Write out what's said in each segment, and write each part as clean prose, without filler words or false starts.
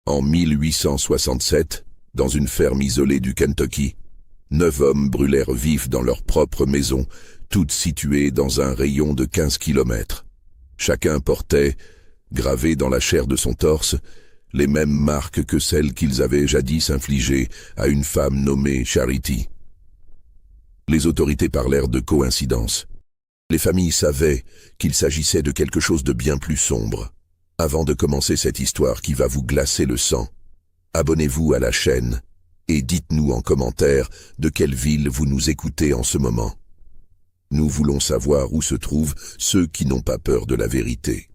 En 1867, dans une ferme isolée du Kentucky, 9 hommes brûlèrent vifs dans leur propre maison, toutes situées dans un rayon de 15 kilomètres. Chacun portait, gravées dans la chair de son torse, les mêmes marques que celles qu'ils avaient jadis infligées à une femme nommée Charity. Les autorités parlèrent de coïncidence. Les familles savaient qu'il s'agissait de quelque chose de bien plus sombre. Avant de commencer cette histoire qui va vous glacer le sang, abonnez-vous à la chaîne et dites-nous en commentaire de quelle ville vous nous écoutez en ce moment. Nous voulons savoir où se trouvent ceux qui n'ont pas peur de la vérité.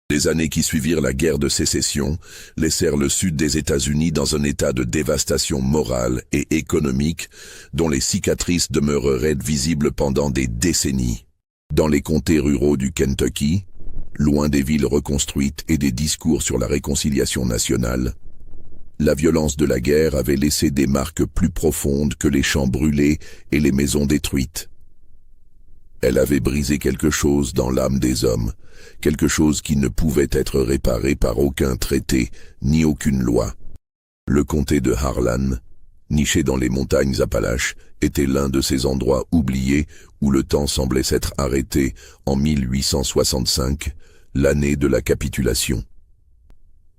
Les années qui suivirent la guerre de sécession laissèrent le sud des États-Unis dans un état de dévastation morale et économique dont les cicatrices demeureraient visibles pendant des décennies. Dans les comtés ruraux du Kentucky, loin des villes reconstruites et des discours sur la réconciliation nationale, la violence de la guerre avait laissé des marques plus profondes que les champs brûlés et les maisons détruites. Elle avait brisé quelque chose dans l'âme des hommes, quelque chose qui ne pouvait être réparé par aucun traité ni aucune loi. Le comté de Harlan, niché dans les montagnes Appalaches, était l'un de ces endroits oubliés où le temps semblait s'être arrêté en 1865, l'année de la capitulation.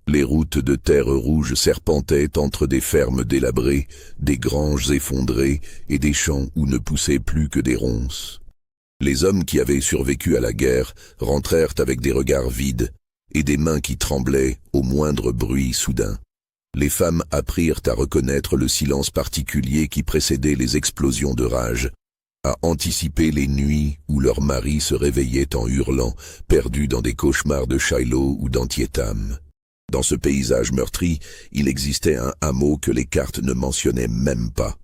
Les routes de terre rouge serpentaient entre des fermes délabrées, des granges effondrées et des champs où ne poussaient plus que des ronces. Les hommes qui avaient survécu à la guerre rentrèrent avec des regards vides et des mains qui tremblaient au moindre bruit soudain. Les femmes apprirent à reconnaître le silence particulier qui précédait les explosions de rage, à anticiper les nuits où leurs maris se réveillaient en hurlant, perdus dans des cauchemars de Shiloh ou d'Antietam. Dans ce paysage meurtri, il existait un hameau que les cartes ne mentionnaient même pas.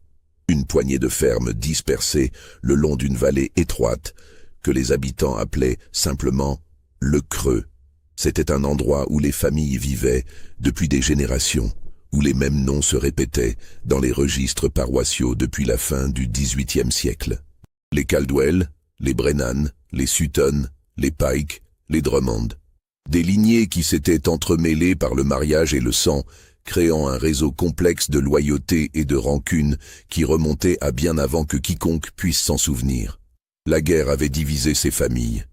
Une poignée de fermes dispersées le long d'une vallée étroite, que les habitants appelaient simplement le Creux. C'était un endroit où les familles vivaient depuis des générations, où les mêmes noms se répétaient dans les registres paroissiaux depuis la fin du XVIIIe siècle. Les Caldwell, les Brennan, les Sutton, les Pike, les Drummond. Des lignées qui s'étaient entremêlées par le mariage et le sang, créant un réseau complexe de loyauté et de rancune qui remontait à bien avant que quiconque puisse s'en souvenir. La guerre avait divisé ces familles.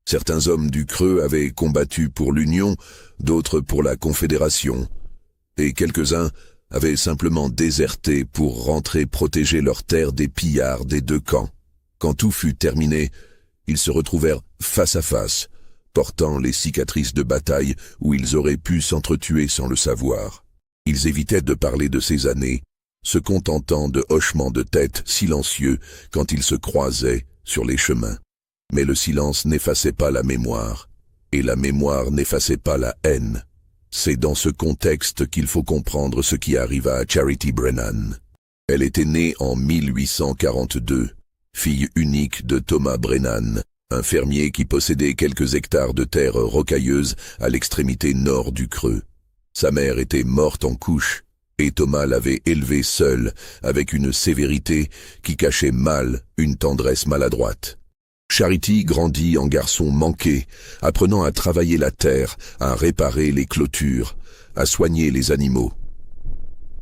Certains hommes du Creux avaient combattu pour l'Union, d'autres pour la Confédération, et quelques-uns avaient simplement déserté pour rentrer protéger leurs terres des pillards des deux camps. Quand tout fut terminé, ils se retrouvèrent face à face, portant les cicatrices de bataille où ils auraient pu s'entretuer sans le savoir. Ils évitaient de parler de ces années, se contentant de hochements de tête silencieux quand ils se croisaient sur les chemins. Mais le silence n'effaçait pas la mémoire, et la mémoire n'effaçait pas la haine. C'est dans ce contexte qu'il faut comprendre ce qui arriva à Charity Brennan. Elle était née en 1842, fille unique de Thomas Brennan, un fermier qui possédait quelques hectares de terre rocailleuse à l'extrémité nord du Creux. Sa mère était morte en couche, et Thomas l'avait élevée seule, avec une sévérité qui cachait mal une tendresse maladroite. Charity grandit en garçon manqué, apprenant à travailler la terre, à réparer les clôtures, à soigner les animaux.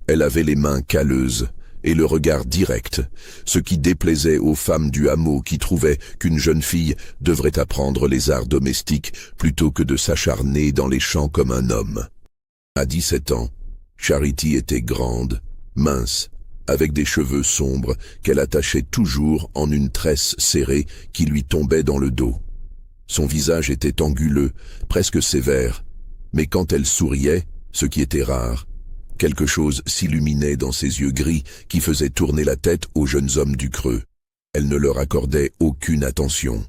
Elle avait les mains calleuses et le regard direct, ce qui déplaisait aux femmes du hameau qui trouvaient qu'une jeune fille devrait apprendre les arts domestiques plutôt que de s'acharner dans les champs comme un homme. À 17 ans, Charity était grande, mince, avec des cheveux sombres qu'elle attachait toujours en une tresse serrée qui lui tombait dans le dos. Son visage était anguleux, presque sévère, mais quand elle souriait, ce qui était rare, quelque chose s'illuminait dans ses yeux gris qui faisaient tourner la tête aux jeunes hommes du Creux. Elle ne leur accordait aucune attention.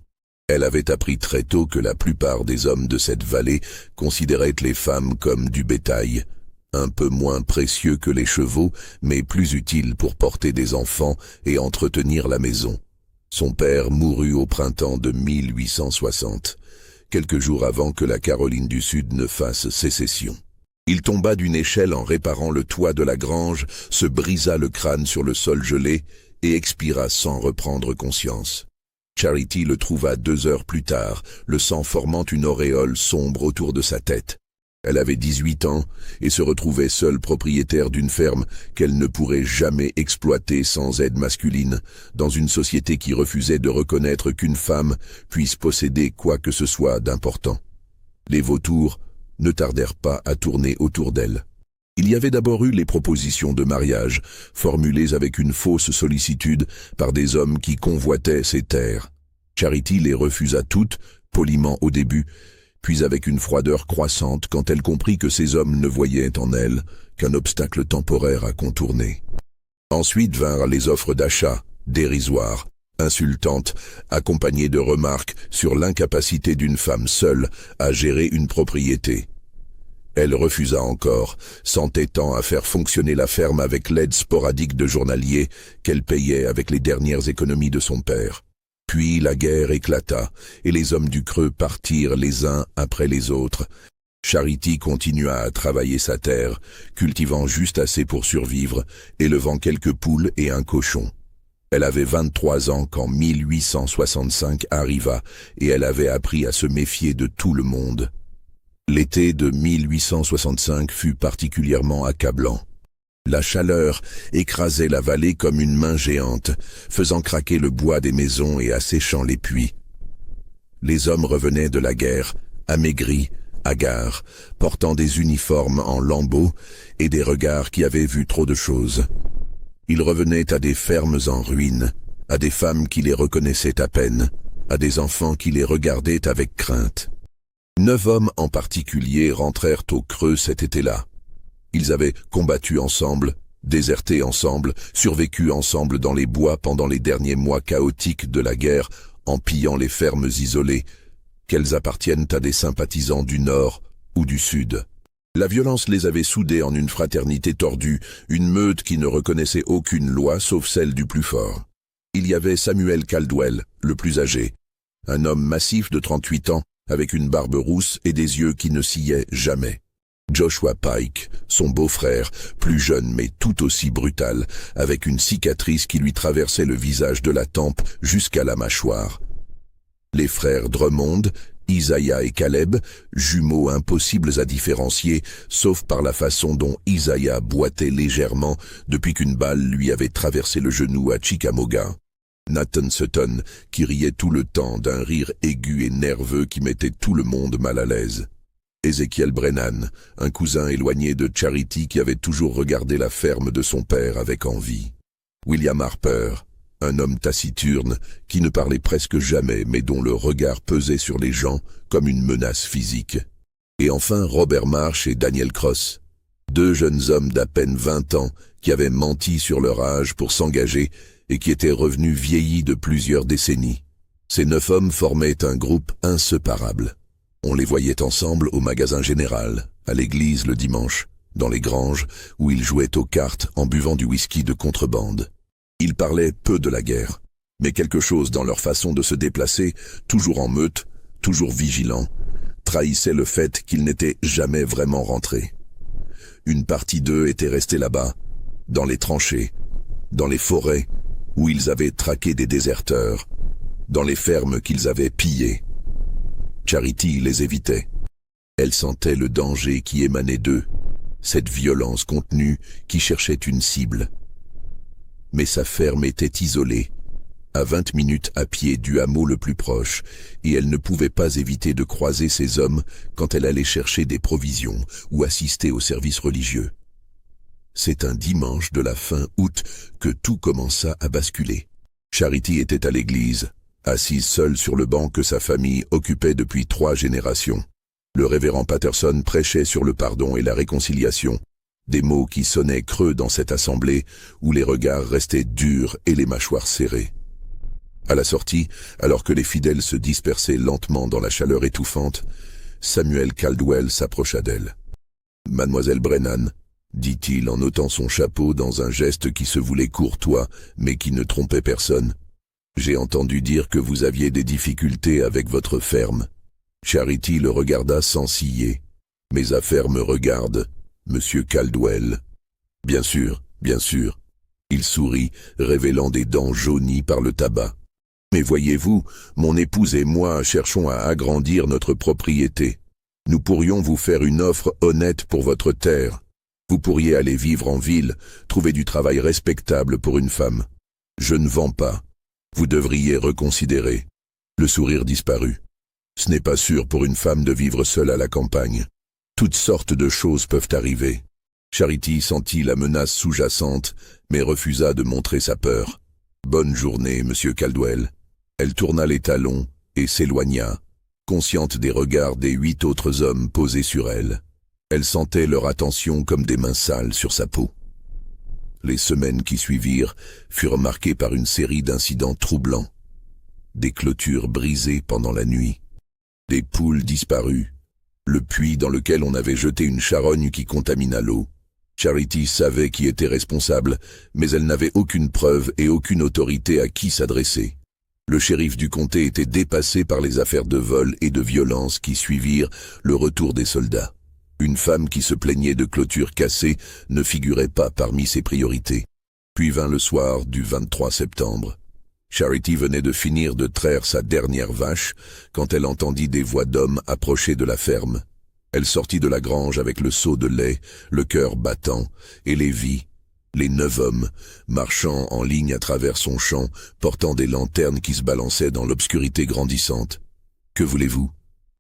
Elle avait appris très tôt que la plupart des hommes de cette vallée considéraient les femmes comme du bétail, un peu moins précieux que les chevaux, mais plus utiles pour porter des enfants et entretenir la maison. Son père mourut au printemps de 1860, quelques jours avant que la Caroline du Sud ne fasse sécession. Il tomba d'une échelle en réparant le toit de la grange, se brisa le crâne sur le sol gelé et expira sans reprendre conscience. Charity le trouva 2 heures plus tard, le sang formant une auréole sombre autour de sa tête. Elle avait 18 ans et se retrouvait seule propriétaire d'une ferme qu'elle ne pourrait jamais exploiter sans aide masculine, dans une société qui refusait de reconnaître qu'une femme puisse posséder quoi que ce soit d'important. Les vautours ne tardèrent pas à tourner autour d'elle. Il y avait d'abord eu les propositions de mariage, formulées avec une fausse sollicitude par des hommes qui convoitaient ses terres. Charity les refusa toutes, poliment au début, puis avec une froideur croissante quand elle comprit que ces hommes ne voyaient en elle qu'un obstacle temporaire à contourner. Ensuite vinrent les offres d'achat, dérisoires, insultantes, accompagnées de remarques sur l'incapacité d'une femme seule à gérer une propriété. Elle refusa encore, s'entêtant à faire fonctionner la ferme avec l'aide sporadique de journaliers qu'elle payait avec les dernières économies de son père. Puis la guerre éclata, et les hommes du Creux partirent les uns après les autres. Charity continua à travailler sa terre, cultivant juste assez pour survivre, élevant quelques poules et un cochon. Elle avait 23 ans quand 1865 arriva, et elle avait appris à se méfier de tout le monde. L'été de 1865 fut particulièrement accablant. La chaleur écrasait la vallée comme une main géante, faisant craquer le bois des maisons et asséchant les puits. Les hommes revenaient de la guerre, amaigris, hagards, portant des uniformes en lambeaux et des regards qui avaient vu trop de choses. Ils revenaient à des fermes en ruine, à des femmes qui les reconnaissaient à peine, à des enfants qui les regardaient avec crainte. 9 hommes en particulier rentrèrent au Creux cet été-là. Ils avaient combattu ensemble, déserté ensemble, survécu ensemble dans les bois pendant les derniers mois chaotiques de la guerre, en pillant les fermes isolées, qu'elles appartiennent à des sympathisants du Nord ou du Sud. La violence les avait soudés en une fraternité tordue, une meute qui ne reconnaissait aucune loi sauf celle du plus fort. Il y avait Samuel Caldwell, le plus âgé, un homme massif de 38 ans, avec une barbe rousse et des yeux qui ne sciaient jamais. Joshua Pike, son beau-frère, plus jeune mais tout aussi brutal, avec une cicatrice qui lui traversait le visage de la tempe jusqu'à la mâchoire. Les frères Drummond, Isaiah et Caleb, jumeaux impossibles à différencier, sauf par la façon dont Isaiah boitait légèrement depuis qu'une balle lui avait traversé le genou à Chickamauga. Nathan Sutton, qui riait tout le temps d'un rire aigu et nerveux qui mettait tout le monde mal à l'aise. Ezekiel Brennan, un cousin éloigné de Charity qui avait toujours regardé la ferme de son père avec envie. William Harper, un homme taciturne qui ne parlait presque jamais mais dont le regard pesait sur les gens comme une menace physique. Et enfin Robert Marsh et Daniel Cross, 2 jeunes hommes d'à peine 20 ans qui avaient menti sur leur âge pour s'engager et qui étaient revenus vieillis de plusieurs décennies. Ces 9 hommes formaient un groupe inséparable. On les voyait ensemble au magasin général, à l'église le dimanche, dans les granges où ils jouaient aux cartes en buvant du whisky de contrebande. Ils parlaient peu de la guerre, mais quelque chose dans leur façon de se déplacer, toujours en meute, toujours vigilants, trahissait le fait qu'ils n'étaient jamais vraiment rentrés. Une partie d'eux était restée là-bas, dans les tranchées, dans les forêts où ils avaient traqué des déserteurs, dans les fermes qu'ils avaient pillées. Charity les évitait. Elle sentait le danger qui émanait d'eux, cette violence contenue qui cherchait une cible. Mais sa ferme était isolée, à 20 minutes à pied du hameau le plus proche, et elle ne pouvait pas éviter de croiser ces hommes quand elle allait chercher des provisions ou assister au service religieux. C'est un dimanche de la fin août que tout commença à basculer. Charity était à l'église, assise seule sur le banc que sa famille occupait depuis 3 générations. Le révérend Patterson prêchait sur le pardon et la réconciliation, des mots qui sonnaient creux dans cette assemblée où les regards restaient durs et les mâchoires serrées. À la sortie, alors que les fidèles se dispersaient lentement dans la chaleur étouffante, Samuel Caldwell s'approcha d'elle. « Mademoiselle Brennan », dit-il en ôtant son chapeau dans un geste qui se voulait courtois mais qui ne trompait personne. « J'ai entendu dire que vous aviez des difficultés avec votre ferme. » Charity le regarda sans ciller. « Mes affaires me regardent, monsieur Caldwell. »« Bien sûr, bien sûr. » Il sourit, révélant des dents jaunies par le tabac. « Mais voyez-vous, mon épouse et moi cherchons à agrandir notre propriété. Nous pourrions vous faire une offre honnête pour votre terre. Vous pourriez aller vivre en ville, trouver du travail respectable pour une femme. Je ne vends pas. Vous devriez reconsidérer. Le sourire disparut. Ce n'est pas sûr pour une femme de vivre seule à la campagne. Toutes sortes de choses peuvent arriver. Charity sentit la menace sous-jacente, mais refusa de montrer sa peur. Bonne journée, monsieur Caldwell. Elle tourna les talons et s'éloigna, consciente des regards des 8 autres hommes posés sur elle. Elle sentait leur attention comme des mains sales sur sa peau. Les semaines qui suivirent furent marquées par une série d'incidents troublants. Des clôtures brisées pendant la nuit, des poules disparues, le puits dans lequel on avait jeté une charogne qui contamina l'eau. Charity savait qui était responsable, mais elle n'avait aucune preuve et aucune autorité à qui s'adresser. Le shérif du comté était dépassé par les affaires de vol et de violence qui suivirent le retour des soldats. Une femme qui se plaignait de clôtures cassées ne figurait pas parmi ses priorités. Puis vint le soir du 23 septembre. Charity venait de finir de traire sa dernière vache quand elle entendit des voix d'hommes approcher de la ferme. Elle sortit de la grange avec le seau de lait, le cœur battant, et les vit, les 9 hommes, marchant en ligne à travers son champ, portant des lanternes qui se balançaient dans l'obscurité grandissante. « Que voulez-vous »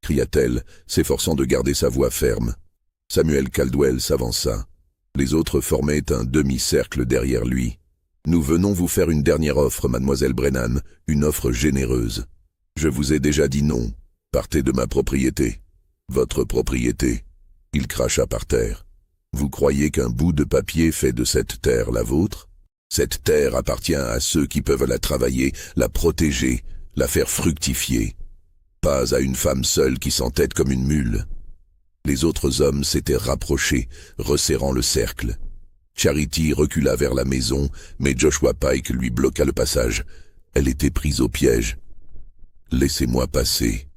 cria-t-elle, s'efforçant de garder sa voix ferme. Samuel Caldwell s'avança. Les autres formaient un demi-cercle derrière lui. « Nous venons vous faire une dernière offre, mademoiselle Brennan, une offre généreuse. Je vous ai déjà dit non. Partez de ma propriété. » Votre propriété. Il cracha par terre. Vous croyez qu'un bout de papier fait de cette terre la vôtre? Cette terre appartient à ceux qui peuvent la travailler, la protéger, la faire fructifier. Pas à une femme seule qui s'entête comme une mule. Les autres hommes s'étaient rapprochés, resserrant le cercle. Charity recula vers la maison, mais Joshua Pike lui bloqua le passage. Elle était prise au piège. « Laissez-moi passer.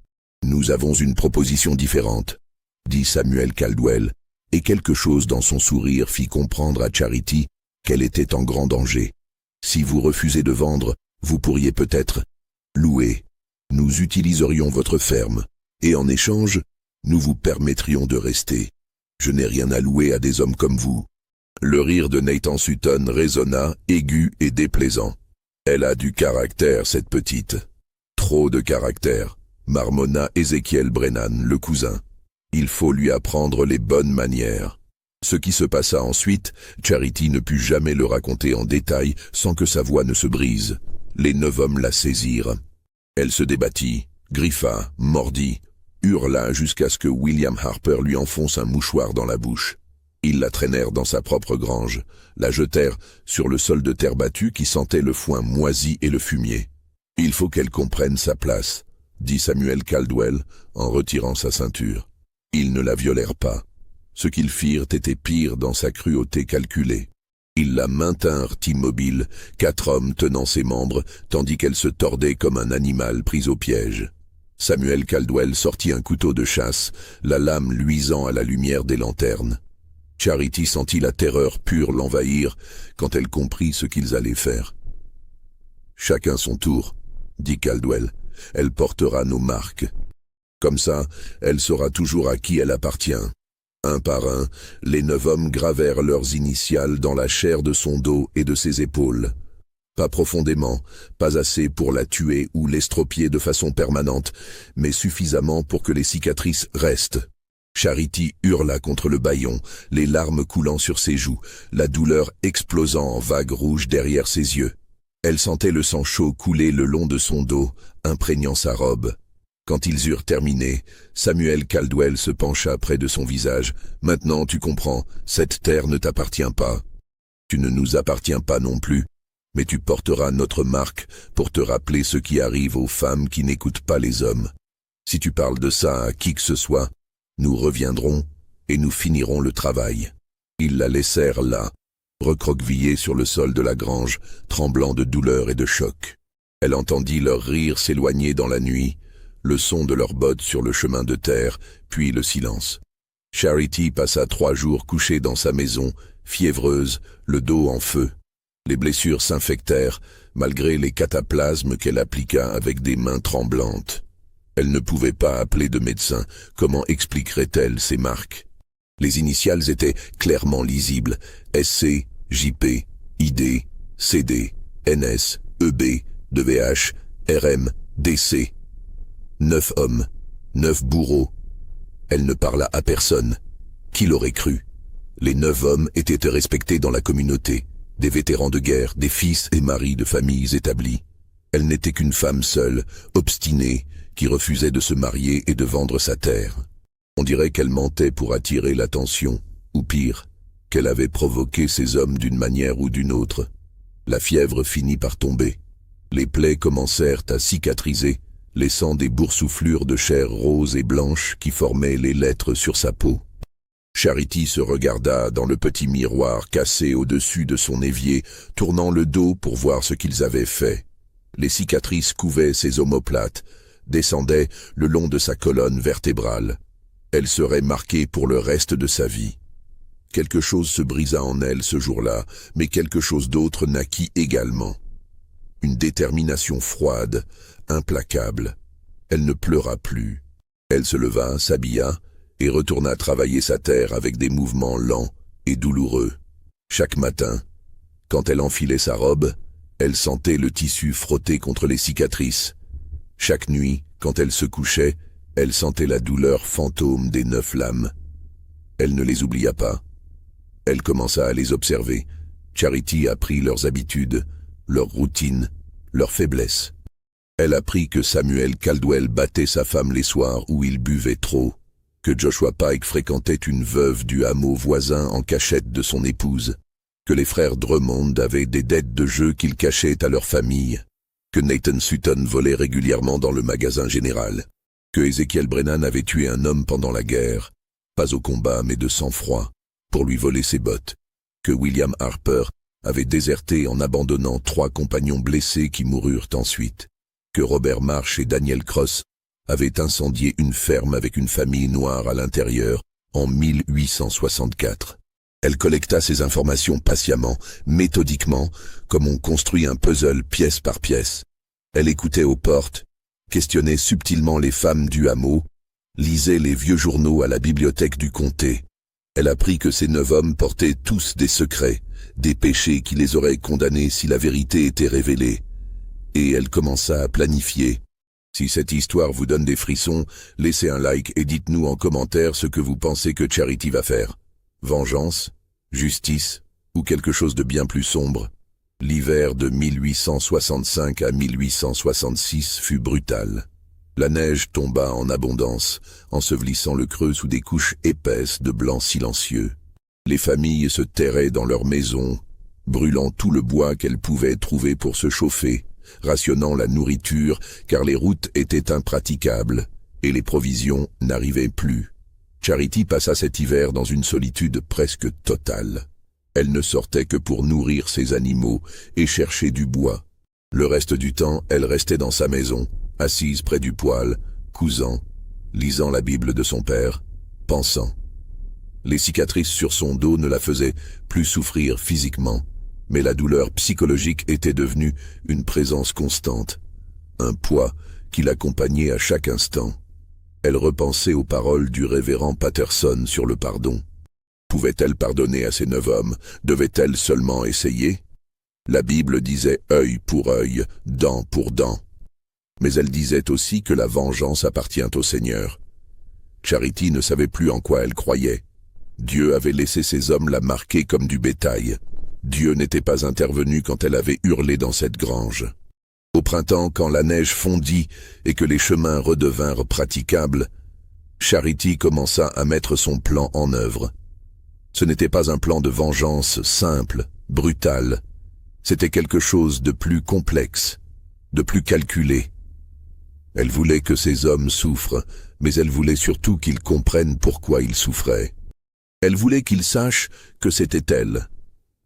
Nous avons une proposition différente, » dit Samuel Caldwell, et quelque chose dans son sourire fit comprendre à Charity qu'elle était en grand danger. « Si vous refusez de vendre, vous pourriez peut-être louer. Nous utiliserions votre ferme, et en échange, nous vous permettrions de rester. Je n'ai rien à louer à des hommes comme vous. » Le rire de Nathan Sutton résonna, aigu et déplaisant. « Elle a du caractère, cette petite. Trop de caractère. » Marmonna Ezekiel Brennan, le cousin. Il faut lui apprendre les bonnes manières. Ce qui se passa ensuite, Charity ne put jamais le raconter en détail sans que sa voix ne se brise. Les 9 hommes la saisirent. Elle se débattit, griffa, mordit, hurla jusqu'à ce que William Harper lui enfonce un mouchoir dans la bouche. Ils la traînèrent dans sa propre grange, la jetèrent sur le sol de terre battue qui sentait le foin moisi et le fumier. « Il faut qu'elle comprenne sa place », dit Samuel Caldwell en retirant sa ceinture. Ils ne la violèrent pas. Ce qu'ils firent était pire dans sa cruauté calculée. Ils la maintinrent immobile, 4 hommes tenant ses membres, tandis qu'elle se tordait comme un animal pris au piège. Samuel Caldwell sortit un couteau de chasse, la lame luisant à la lumière des lanternes. Charity sentit la terreur pure l'envahir quand elle comprit ce qu'ils allaient faire. « Chacun son tour, » dit Caldwell. « Elle portera nos marques. Comme ça, elle saura toujours à qui elle appartient. » Un par un, les 9 hommes gravèrent leurs initiales dans la chair de son dos et de ses épaules. Pas profondément, pas assez pour la tuer ou l'estropier de façon permanente, mais suffisamment pour que les cicatrices restent. Charity hurla contre le bâillon, les larmes coulant sur ses joues, la douleur explosant en vagues rouges derrière ses yeux. Elle sentait le sang chaud couler le long de son dos, imprégnant sa robe. Quand ils eurent terminé, Samuel Caldwell se pencha près de son visage. « Maintenant, tu comprends, cette terre ne t'appartient pas. Tu ne nous appartiens pas non plus, mais tu porteras notre marque pour te rappeler ce qui arrive aux femmes qui n'écoutent pas les hommes. Si tu parles de ça à qui que ce soit, nous reviendrons et nous finirons le travail. » Ils la laissèrent là, recroquevillée sur le sol de la grange, tremblant de douleur et de choc. Elle entendit leur rire s'éloigner dans la nuit, le son de leurs bottes sur le chemin de terre, puis le silence. Charity passa 3 jours couchée dans sa maison, fiévreuse, le dos en feu. Les blessures s'infectèrent, malgré les cataplasmes qu'elle appliqua avec des mains tremblantes. Elle ne pouvait pas appeler de médecin. Comment expliquerait-elle ces marques? Les initiales étaient clairement lisibles. SC, JP, ID, CD, NS, EB, DVH, RM, DC. 9 hommes, 9 bourreaux. Elle ne parla à personne. Qui l'aurait cru? Les 9 hommes étaient respectés dans la communauté, des vétérans de guerre, des fils et maris de familles établies. Elle n'était qu'une femme seule, obstinée, qui refusait de se marier et de vendre sa terre. On dirait qu'elle mentait pour attirer l'attention, ou pire, qu'elle avait provoqué ces hommes d'une manière ou d'une autre. La fièvre finit par tomber. Les plaies commencèrent à cicatriser, laissant des boursouflures de chair rose et blanche qui formaient les lettres sur sa peau. Charity se regarda dans le petit miroir cassé au-dessus de son évier, tournant le dos pour voir ce qu'ils avaient fait. Les cicatrices couvaient ses omoplates, descendaient le long de sa colonne vertébrale. Elle serait marquée pour le reste de sa vie. Quelque chose se brisa en elle ce jour-là, mais quelque chose d'autre naquit également. Une détermination froide, implacable. Elle ne pleura plus. Elle se leva, s'habilla, et retourna travailler sa terre avec des mouvements lents et douloureux. Chaque matin, quand elle enfilait sa robe, elle sentait le tissu frotter contre les cicatrices. Chaque nuit, quand elle se couchait, elle sentait la douleur fantôme des 9 lames. Elle ne les oublia pas. Elle commença à les observer. Charity apprit leurs habitudes, leurs routines, leurs faiblesses. Elle apprit que Samuel Caldwell battait sa femme les soirs où il buvait trop, que Joshua Pike fréquentait une veuve du hameau voisin en cachette de son épouse, que les frères Drummond avaient des dettes de jeu qu'ils cachaient à leur famille, que Nathan Sutton volait régulièrement dans le magasin général, que Ezekiel Brennan avait tué un homme pendant la guerre, pas au combat mais de sang-froid, pour lui voler ses bottes, que William Harper avait déserté en abandonnant 3 compagnons blessés qui moururent ensuite, que Robert Marsh et Daniel Cross avaient incendié une ferme avec une famille noire à l'intérieur en 1864. Elle collecta ces informations patiemment, méthodiquement, comme on construit un puzzle pièce par pièce. Elle écoutait aux portes, questionnait subtilement les femmes du hameau, lisait les vieux journaux à la bibliothèque du comté. Elle apprit que ces 9 hommes portaient tous des secrets, des péchés qui les auraient condamnés si la vérité était révélée. Et elle commença à planifier. Si cette histoire vous donne des frissons, laissez un like et dites-nous en commentaire ce que vous pensez que Charity va faire. Vengeance, justice ou quelque chose de bien plus sombre. L'hiver de 1865 à 1866 fut brutal. La neige tomba en abondance, ensevelissant le creux sous des couches épaisses de blanc silencieux. Les familles se terraient dans leurs maisons, brûlant tout le bois qu'elles pouvaient trouver pour se chauffer, rationnant la nourriture car les routes étaient impraticables et les provisions n'arrivaient plus. Charity passa cet hiver dans une solitude presque totale. Elle ne sortait que pour nourrir ses animaux et chercher du bois. Le reste du temps, elle restait dans sa maison, assise près du poêle, cousant, lisant la Bible de son père, pensant. Les cicatrices sur son dos ne la faisaient plus souffrir physiquement, mais la douleur psychologique était devenue une présence constante, un poids qui l'accompagnait à chaque instant. Elle repensait aux paroles du révérend Patterson sur le pardon. Pouvait-elle pardonner à ces 9 hommes? Devait-elle seulement essayer? La Bible disait œil pour œil, dent pour dent. Mais elle disait aussi que la vengeance appartient au Seigneur. Charity ne savait plus en quoi elle croyait. Dieu avait laissé ces hommes la marquer comme du bétail. Dieu n'était pas intervenu quand elle avait hurlé dans cette grange. Au printemps, quand la neige fondit et que les chemins redevinrent praticables, Charity commença à mettre son plan en œuvre. Ce n'était pas un plan de vengeance simple, brutal. C'était quelque chose de plus complexe, de plus calculé. Elle voulait que ces hommes souffrent, mais elle voulait surtout qu'ils comprennent pourquoi ils souffraient. Elle voulait qu'ils sachent que c'était elle,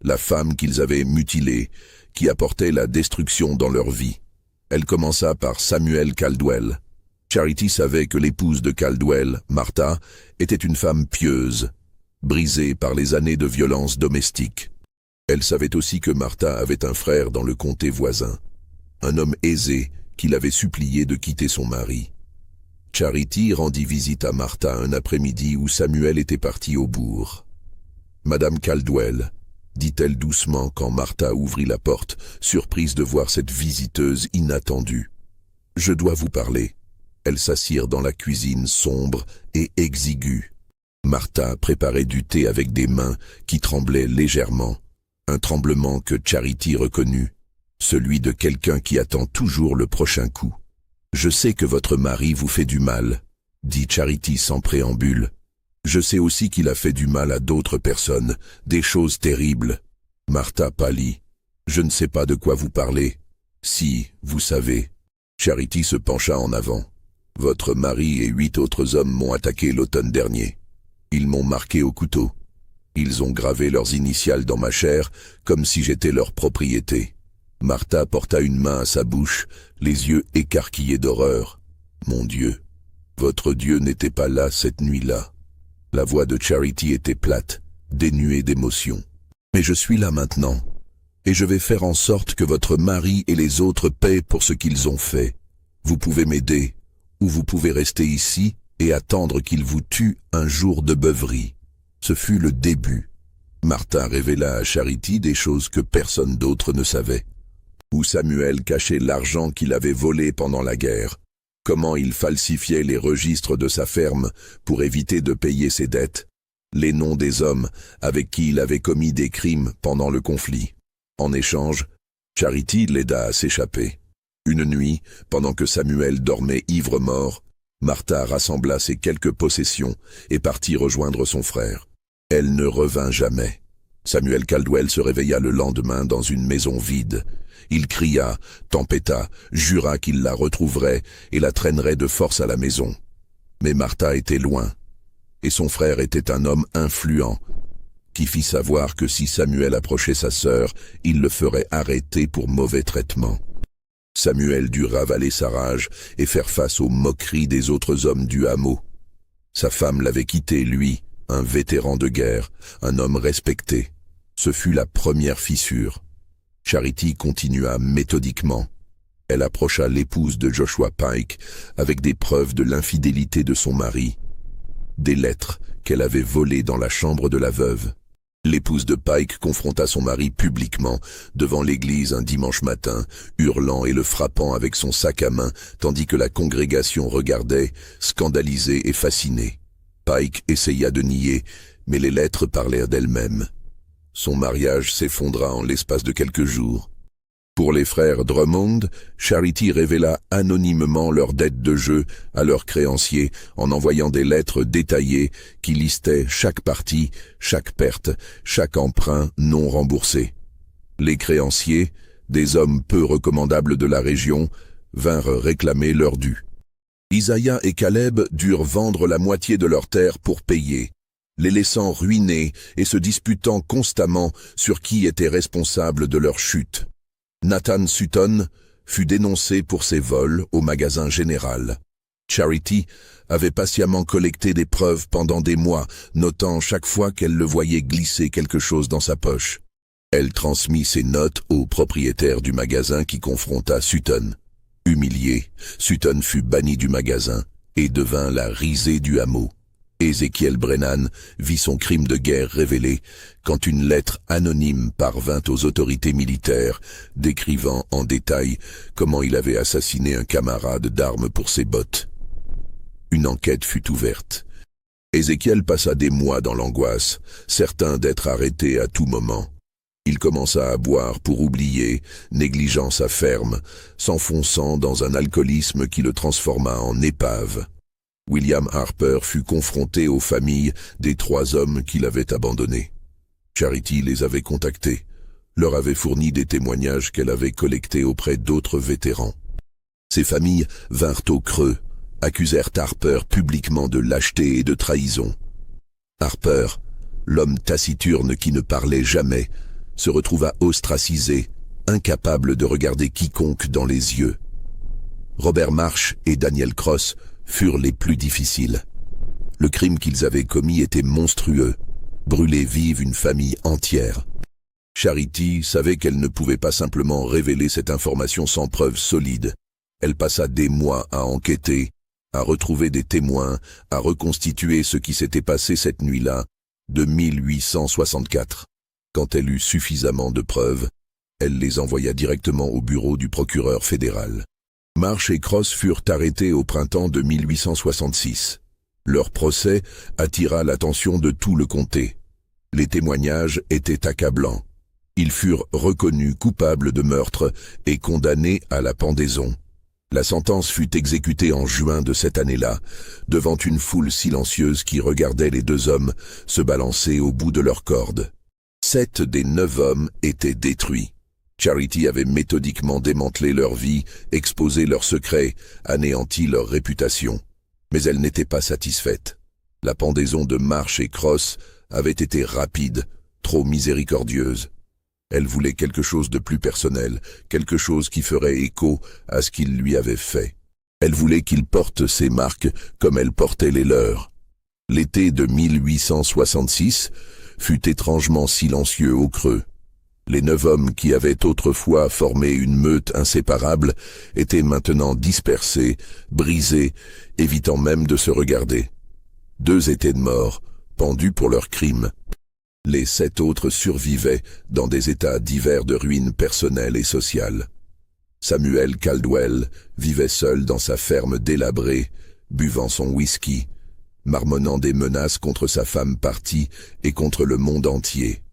la femme qu'ils avaient mutilée, qui apportait la destruction dans leur vie. Elle commença par Samuel Caldwell. Charity savait que l'épouse de Caldwell, Martha, était une femme pieuse, brisée par les années de violence domestique. Elle savait aussi que Martha avait un frère dans le comté voisin, un homme aisé qui l'avait supplié de quitter son mari. Charity rendit visite à Martha un après-midi où Samuel était parti au bourg. « Madame Caldwell », dit-elle doucement quand Martha ouvrit la porte, surprise de voir cette visiteuse inattendue. « Je dois vous parler. » Elles s'assirent dans la cuisine sombre et exiguë. Martha préparait du thé avec des mains qui tremblaient légèrement, un tremblement que Charity reconnut, celui de quelqu'un qui attend toujours le prochain coup. « Je sais que votre mari vous fait du mal, » dit Charity sans préambule. « Je sais aussi qu'il a fait du mal à d'autres personnes, des choses terribles. » Martha pâlit. « Je ne sais pas de quoi vous parlez. »« Si, vous savez. » Charity se pencha en avant. « Votre mari et 8 autres hommes m'ont attaqué l'automne dernier. Ils m'ont marqué au couteau. Ils ont gravé leurs initiales dans ma chair, comme si j'étais leur propriété. » Martha porta une main à sa bouche, les yeux écarquillés d'horreur. « Mon Dieu, votre Dieu n'était pas là cette nuit-là. » La voix de Charity était plate, dénuée d'émotion. « Mais je suis là maintenant, et je vais faire en sorte que votre mari et les autres paient pour ce qu'ils ont fait. Vous pouvez m'aider, ou vous pouvez rester ici et attendre qu'ils vous tuent un jour de beuverie. » Ce fut le début. Martha révéla à Charity des choses que personne d'autre ne savait. Où Samuel cachait l'argent qu'il avait volé pendant la guerre, comment il falsifiait les registres de sa ferme pour éviter de payer ses dettes, les noms des hommes avec qui il avait commis des crimes pendant le conflit. En échange, Charity l'aida à s'échapper. Une nuit, pendant que Samuel dormait ivre-mort, Martha rassembla ses quelques possessions et partit rejoindre son frère. Elle ne revint jamais. Samuel Caldwell se réveilla le lendemain dans une maison vide. Il cria, tempêta, jura qu'il la retrouverait et la traînerait de force à la maison. Mais Martha était loin, et son frère était un homme influent, qui fit savoir que si Samuel approchait sa sœur, il le ferait arrêter pour mauvais traitement. Samuel dut ravaler sa rage et faire face aux moqueries des autres hommes du hameau. Sa femme l'avait quitté, lui, un vétéran de guerre, un homme respecté. Ce fut la première fissure. Charity continua méthodiquement. Elle approcha l'épouse de Joshua Pike avec des preuves de l'infidélité de son mari, des lettres qu'elle avait volées dans la chambre de la veuve. L'épouse de Pike confronta son mari publiquement devant l'église un dimanche matin, hurlant et le frappant avec son sac à main, tandis que la congrégation regardait, scandalisée et fascinée. Pike essaya de nier, mais les lettres parlèrent d'elles-mêmes. Son mariage s'effondra en l'espace de quelques jours. Pour les frères Drummond, Charity révéla anonymement leurs dettes de jeu à leurs créanciers en envoyant des lettres détaillées qui listaient chaque partie, chaque perte, chaque emprunt non remboursé. Les créanciers, des hommes peu recommandables de la région, vinrent réclamer leur dû. Isaiah et Caleb durent vendre la moitié de leurs terres pour payer, les laissant ruinés et se disputant constamment sur qui était responsable de leur chute. Nathan Sutton fut dénoncé pour ses vols au magasin général. Charity avait patiemment collecté des preuves pendant des mois, notant chaque fois qu'elle le voyait glisser quelque chose dans sa poche. Elle transmit ses notes au propriétaire du magasin qui confronta Sutton. Humilié, Sutton fut banni du magasin et devint la risée du hameau. Ezekiel Brennan vit son crime de guerre révélé quand une lettre anonyme parvint aux autorités militaires, décrivant en détail comment il avait assassiné un camarade d'armes pour ses bottes. Une enquête fut ouverte. Ezekiel passa des mois dans l'angoisse, certain d'être arrêté à tout moment. Il commença à boire pour oublier, négligeant sa ferme, s'enfonçant dans un alcoolisme qui le transforma en épave. William Harper fut confronté aux familles des 3 hommes qu'il avait abandonnés. Charity les avait contactés, leur avait fourni des témoignages qu'elle avait collectés auprès d'autres vétérans. Ces familles vinrent au creux, accusèrent Harper publiquement de lâcheté et de trahison. Harper, l'homme taciturne qui ne parlait jamais, se retrouva ostracisé, incapable de regarder quiconque dans les yeux. Robert Marsh et Daniel Cross furent les plus difficiles. Le crime qu'ils avaient commis était monstrueux, brûler vive une famille entière. Charity savait qu'elle ne pouvait pas simplement révéler cette information sans preuve solide. Elle passa des mois à enquêter, à retrouver des témoins, à reconstituer ce qui s'était passé cette nuit-là, de 1864. Quand elle eut suffisamment de preuves, elle les envoya directement au bureau du procureur fédéral. Marsh et Cross furent arrêtés au printemps de 1866. Leur procès attira l'attention de tout le comté. Les témoignages étaient accablants. Ils furent reconnus coupables de meurtre et condamnés à la pendaison. La sentence fut exécutée en juin de cette année-là, devant une foule silencieuse qui regardait les deux hommes se balancer au bout de leurs cordes. 7 des 9 hommes étaient détruits. Charity avait méthodiquement démantelé leur vie, exposé leurs secrets, anéanti leur réputation. Mais elle n'était pas satisfaite. La pendaison de Marsh et Cross avait été rapide, trop miséricordieuse. Elle voulait quelque chose de plus personnel, quelque chose qui ferait écho à ce qu'il lui avait fait. Elle voulait qu'il porte ses marques comme elle portait les leurs. L'été de 1866 fut étrangement silencieux au creux. Les 9 hommes qui avaient autrefois formé une meute inséparable étaient maintenant dispersés, brisés, évitant même de se regarder. 2 étaient morts, pendus pour leurs crimes. Les 7 autres survivaient dans des états divers de ruines personnelles et sociales. Samuel Caldwell vivait seul dans sa ferme délabrée, buvant son whisky, marmonnant des menaces contre sa femme partie et contre le monde entier.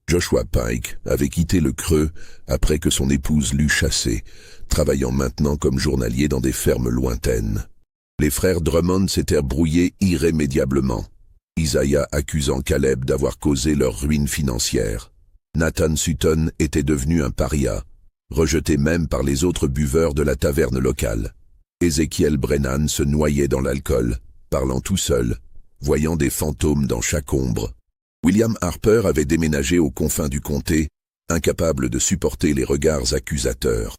Joshua Pike avait quitté le Creux après que son épouse l'eut chassé, travaillant maintenant comme journalier dans des fermes lointaines. Les frères Drummond s'étaient brouillés irrémédiablement. Isaiah accusant Caleb d'avoir causé leur ruine financière. Nathan Sutton était devenu un paria, rejeté même par les autres buveurs de la taverne locale. Ezekiel Brennan se noyait dans l'alcool, parlant tout seul, voyant des fantômes dans chaque ombre. William Harper avait déménagé aux confins du comté, incapable de supporter les regards accusateurs.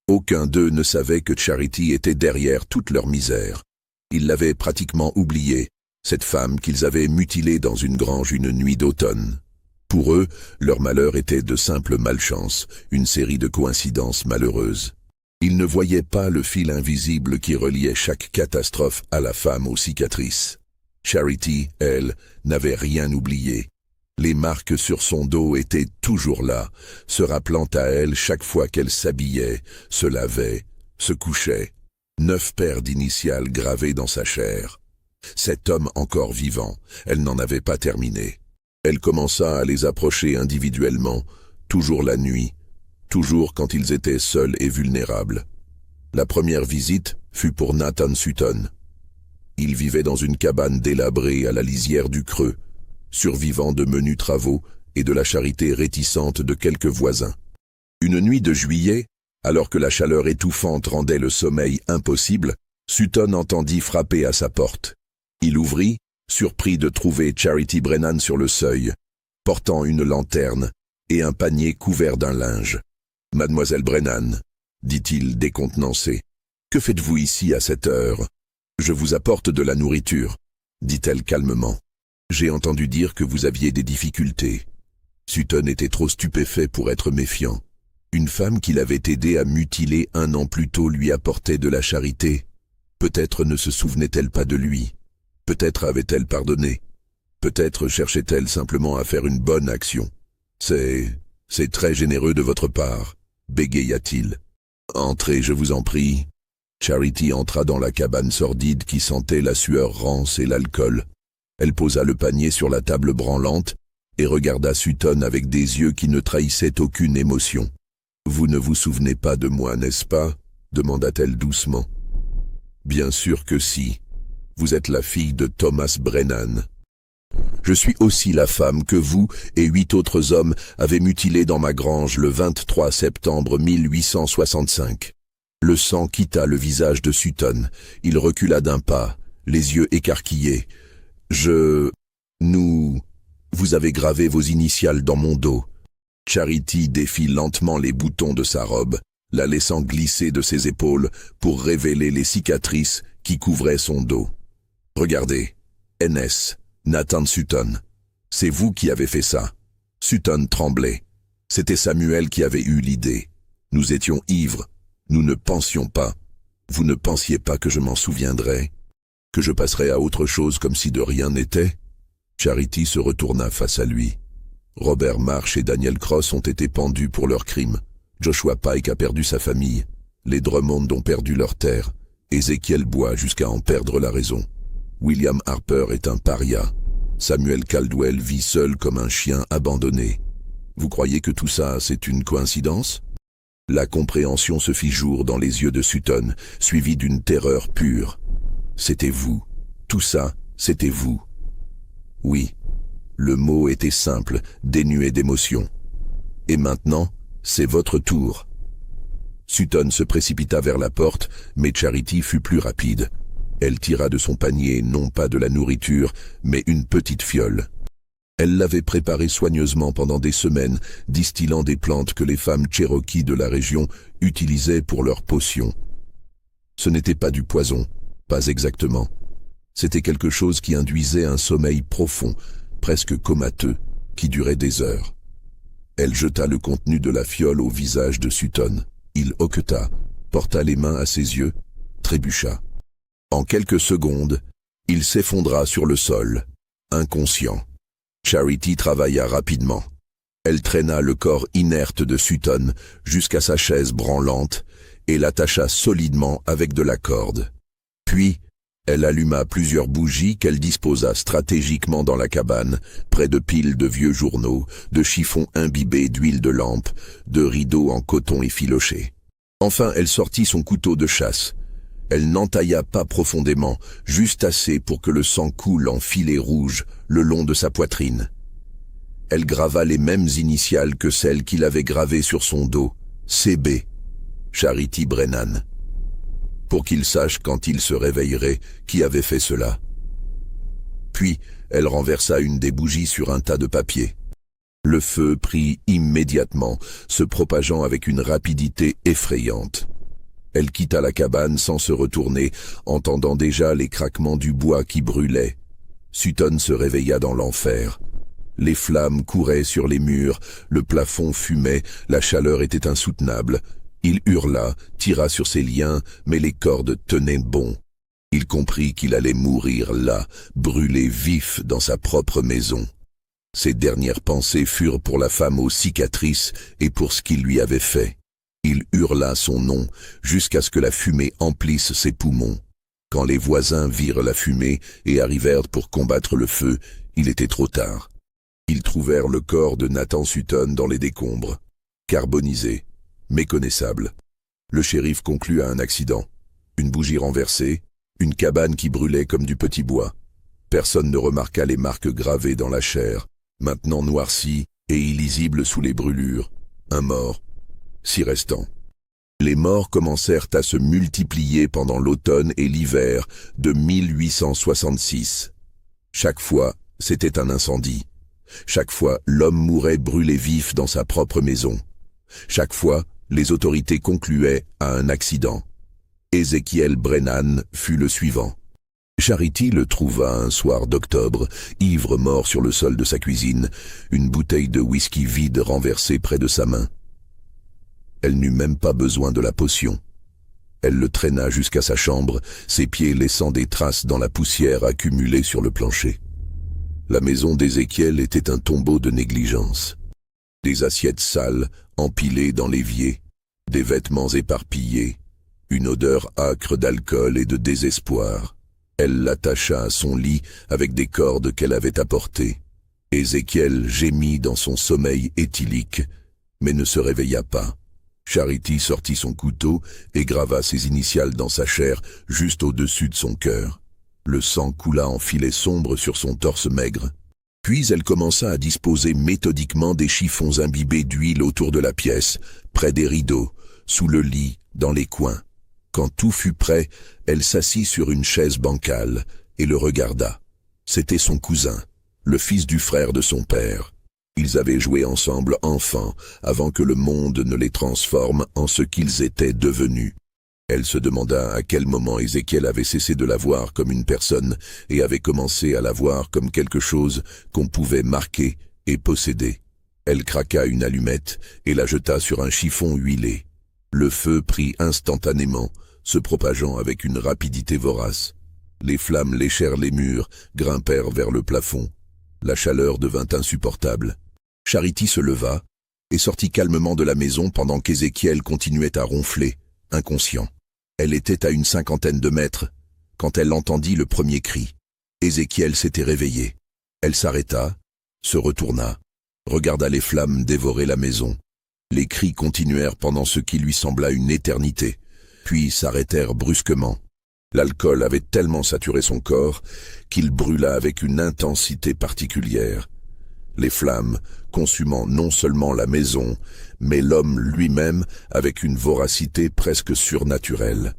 Aucun d'eux ne savait que Charity était derrière toute leur misère. Ils l'avaient pratiquement oubliée, cette femme qu'ils avaient mutilée dans une grange une nuit d'automne. Pour eux, leur malheur était de simple malchance, une série de coïncidences malheureuses. Ils ne voyaient pas le fil invisible qui reliait chaque catastrophe à la femme aux cicatrices. Charity, elle, n'avait rien oublié. Les marques sur son dos étaient toujours là, se rappelant à elle chaque fois qu'elle s'habillait, se lavait, se couchait. 9 paires d'initiales gravées dans sa chair. Cet homme encore vivant, elle n'en avait pas terminé. Elle commença à les approcher individuellement, toujours la nuit, toujours quand ils étaient seuls et vulnérables. La première visite fut pour Nathan Sutton. Il vivait dans une cabane délabrée à la lisière du Creux, survivant de menus travaux et de la charité réticente de quelques voisins. Une nuit de juillet, alors que la chaleur étouffante rendait le sommeil impossible, Sutton entendit frapper à sa porte. Il ouvrit, surpris de trouver Charity Brennan sur le seuil, portant une lanterne et un panier couvert d'un linge. « Mademoiselle Brennan, » dit-il décontenancé, « que faites-vous ici à cette heure ? » « Je vous apporte de la nourriture, » dit-elle calmement. « J'ai entendu dire que vous aviez des difficultés. » Sutton était trop stupéfait pour être méfiant. Une femme qu'il avait aidé à mutiler 1 an plus tôt lui apportait de la charité. Peut-être ne se souvenait-elle pas de lui. Peut-être avait-elle pardonné. Peut-être cherchait-elle simplement à faire une bonne action. « C'est très généreux de votre part, » bégaya-t-il. « Entrez, je vous en prie. » Charity entra dans la cabane sordide qui sentait la sueur rance et l'alcool. Elle posa le panier sur la table branlante et regarda Sutton avec des yeux qui ne trahissaient aucune émotion. « Vous ne vous souvenez pas de moi, n'est-ce pas ?» demanda-t-elle doucement. « Bien sûr que si. Vous êtes la fille de Thomas Brennan. Je suis aussi la femme que vous et 8 autres hommes avez mutilée dans ma grange le 23 septembre 1865. » Le sang quitta le visage de Sutton. Il recula d'un pas, les yeux écarquillés. « Vous avez gravé vos initiales dans mon dos. » Charity défit lentement les boutons de sa robe, la laissant glisser de ses épaules pour révéler les cicatrices qui couvraient son dos. « Regardez, NS, Nathan Sutton. C'est vous qui avez fait ça. » Sutton tremblait. C'était Samuel qui avait eu l'idée. Nous étions ivres. Nous ne pensions pas. Vous ne pensiez pas que je m'en souviendrais? Que je passerais à autre chose comme si de rien n'était? Charity se retourna face à lui. Robert Marsh et Daniel Cross ont été pendus pour leurs crimes. Joshua Pike a perdu sa famille. Les Drummond ont perdu leurs terres. Ezekiel boit jusqu'à en perdre la raison. William Harper est un paria. Samuel Caldwell vit seul comme un chien abandonné. Vous croyez que tout ça, c'est une coïncidence? La compréhension se fit jour dans les yeux de Sutton, suivie d'une terreur pure. C'était vous. Tout ça, c'était vous. Oui. Le mot était simple, dénué d'émotion. Et maintenant, c'est votre tour. Sutton se précipita vers la porte, mais Charity fut plus rapide. Elle tira de son panier non pas de la nourriture, mais une petite fiole. Elle l'avait préparée soigneusement pendant des semaines, distillant des plantes que les femmes Cherokee de la région utilisaient pour leurs potions. Ce n'était pas du poison, pas exactement. C'était quelque chose qui induisait un sommeil profond, presque comateux, qui durait des heures. Elle jeta le contenu de la fiole au visage de Sutton. Il hoqueta, porta les mains à ses yeux, trébucha. En quelques secondes, il s'effondra sur le sol, inconscient. Charity travailla rapidement. Elle traîna le corps inerte de Sutton jusqu'à sa chaise branlante et l'attacha solidement avec de la corde. Puis, elle alluma plusieurs bougies qu'elle disposa stratégiquement dans la cabane, près de piles de vieux journaux, de chiffons imbibés d'huile de lampe, de rideaux en coton effiloché. Enfin, elle sortit son couteau de chasse. Elle n'entailla pas profondément, juste assez pour que le sang coule en filets rouges le long de sa poitrine. Elle grava les mêmes initiales que celles qu'il avait gravées sur son dos, CB, Charity Brennan, pour qu'il sache quand il se réveillerait qui avait fait cela. Puis, elle renversa une des bougies sur un tas de papier. Le feu prit immédiatement, se propageant avec une rapidité effrayante. Elle quitta la cabane sans se retourner, entendant déjà les craquements du bois qui brûlait. Sutton se réveilla dans l'enfer. Les flammes couraient sur les murs, le plafond fumait, la chaleur était insoutenable. Il hurla, tira sur ses liens, mais les cordes tenaient bon. Il comprit qu'il allait mourir là, brûlé vif dans sa propre maison. Ses dernières pensées furent pour la femme aux cicatrices et pour ce qu'il lui avait fait. Il hurla son nom jusqu'à ce que la fumée emplisse ses poumons. Quand les voisins virent la fumée et arrivèrent pour combattre le feu, il était trop tard. Ils trouvèrent le corps de Nathan Sutton dans les décombres, carbonisé, méconnaissable. Le shérif conclut à un accident. Une bougie renversée, une cabane qui brûlait comme du petit bois. Personne ne remarqua les marques gravées dans la chair, maintenant noircies et illisibles sous les brûlures. Un mort, 6 restants. Les morts commencèrent à se multiplier pendant l'automne et l'hiver de 1866. Chaque fois, c'était un incendie. Chaque fois, l'homme mourait brûlé vif dans sa propre maison. Chaque fois, les autorités concluaient à un accident. Ezekiel Brennan fut le suivant. Charity le trouva un soir d'octobre, ivre mort sur le sol de sa cuisine, une bouteille de whisky vide renversée près de sa main. Elle n'eut même pas besoin de la potion. Elle le traîna jusqu'à sa chambre, ses pieds laissant des traces dans la poussière accumulée sur le plancher. La maison d'Ézéchiel était un tombeau de négligence. Des assiettes sales, empilées dans l'évier, des vêtements éparpillés, une odeur âcre d'alcool et de désespoir. Elle l'attacha à son lit avec des cordes qu'elle avait apportées. Ézéchiel gémit dans son sommeil éthylique, mais ne se réveilla pas. Charity sortit son couteau et grava ses initiales dans sa chair, juste au-dessus de son cœur. Le sang coula en filets sombres sur son torse maigre. Puis elle commença à disposer méthodiquement des chiffons imbibés d'huile autour de la pièce, près des rideaux, sous le lit, dans les coins. Quand tout fut prêt, elle s'assit sur une chaise bancale et le regarda. C'était son cousin, le fils du frère de son père. Ils avaient joué ensemble enfants, avant que le monde ne les transforme en ce qu'ils étaient devenus. Elle se demanda à quel moment Ézéchiel avait cessé de la voir comme une personne et avait commencé à la voir comme quelque chose qu'on pouvait marquer et posséder. Elle craqua une allumette et la jeta sur un chiffon huilé. Le feu prit instantanément, se propageant avec une rapidité vorace. Les flammes léchèrent les murs, grimpèrent vers le plafond. La chaleur devint insupportable. Charity se leva et sortit calmement de la maison pendant qu'Ézéchiel continuait à ronfler, inconscient. Elle était à une 50aine de mètres quand elle entendit le premier cri. Ézéchiel s'était réveillé. Elle s'arrêta, se retourna, regarda les flammes dévorer la maison. Les cris continuèrent pendant ce qui lui sembla une éternité, puis s'arrêtèrent brusquement. L'alcool avait tellement saturé son corps qu'il brûla avec une intensité particulière. Les flammes consumant non seulement la maison, mais l'homme lui-même avec une voracité presque surnaturelle.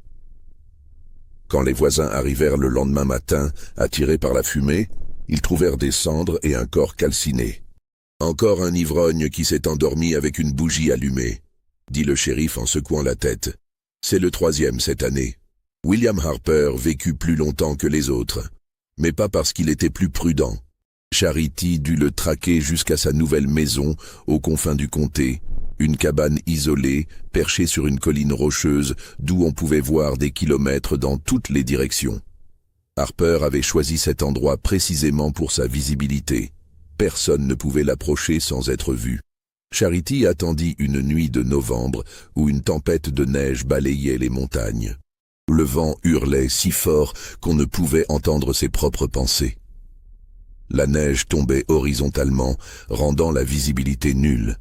Quand les voisins arrivèrent le lendemain matin, attirés par la fumée, ils trouvèrent des cendres et un corps calciné. « Encore un ivrogne qui s'est endormi avec une bougie allumée », dit le shérif en secouant la tête. « C'est le 3e cette année. William Harper vécut plus longtemps que les autres, mais pas parce qu'il était plus prudent. Charity dut le traquer jusqu'à sa nouvelle maison aux confins du comté, une cabane isolée, perchée sur une colline rocheuse d'où on pouvait voir des kilomètres dans toutes les directions. Harper avait choisi cet endroit précisément pour sa visibilité. Personne ne pouvait l'approcher sans être vu. Charity attendit une nuit de novembre où une tempête de neige balayait les montagnes. Le vent hurlait si fort qu'on ne pouvait entendre ses propres pensées. La neige tombait horizontalement, rendant la visibilité nulle.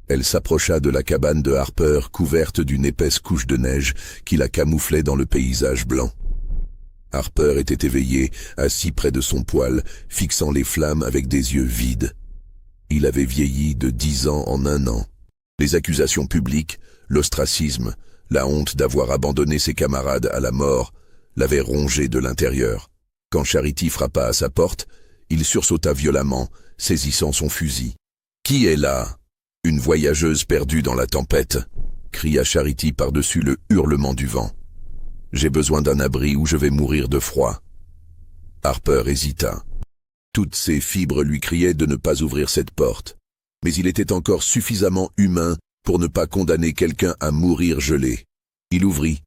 Elle s'approcha de la cabane de Harper, couverte d'une épaisse couche de neige qui la camouflait dans le paysage blanc. Harper était éveillé, assis près de son poêle, fixant les flammes avec des yeux vides. Il avait vieilli de 10 ans en 1 an. Les accusations publiques, l'ostracisme, la honte d'avoir abandonné ses camarades à la mort, l'avaient rongé de l'intérieur. Quand Charity frappa à sa porte, il sursauta violemment, saisissant son fusil. « Qui est là ?»« Une voyageuse perdue dans la tempête » cria Charity par-dessus le hurlement du vent. « J'ai besoin d'un abri ou je vais mourir de froid. » Harper hésita. Toutes ses fibres lui criaient de ne pas ouvrir cette porte, mais il était encore suffisamment humain pour ne pas condamner quelqu'un à mourir gelé. Il ouvrit,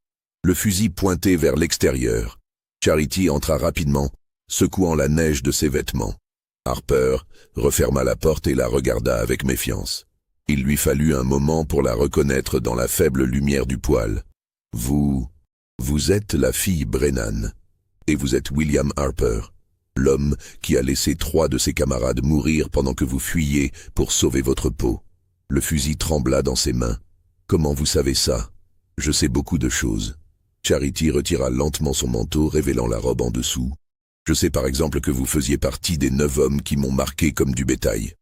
le fusil pointé vers l'extérieur. Charity entra rapidement, secouant la neige de ses vêtements. Harper referma la porte et la regarda avec méfiance. Il lui fallut un moment pour la reconnaître dans la faible lumière du poêle. « Vous êtes la fille Brennan, et vous êtes William Harper, l'homme qui a laissé 3 de ses camarades mourir pendant que vous fuyiez pour sauver votre peau. » Le fusil trembla dans ses mains. « Comment vous savez ça ? Je sais beaucoup de choses. » Charity retira lentement son manteau, révélant la robe en dessous. « Je sais par exemple que vous faisiez partie des 9 hommes qui m'ont marqué comme du bétail. »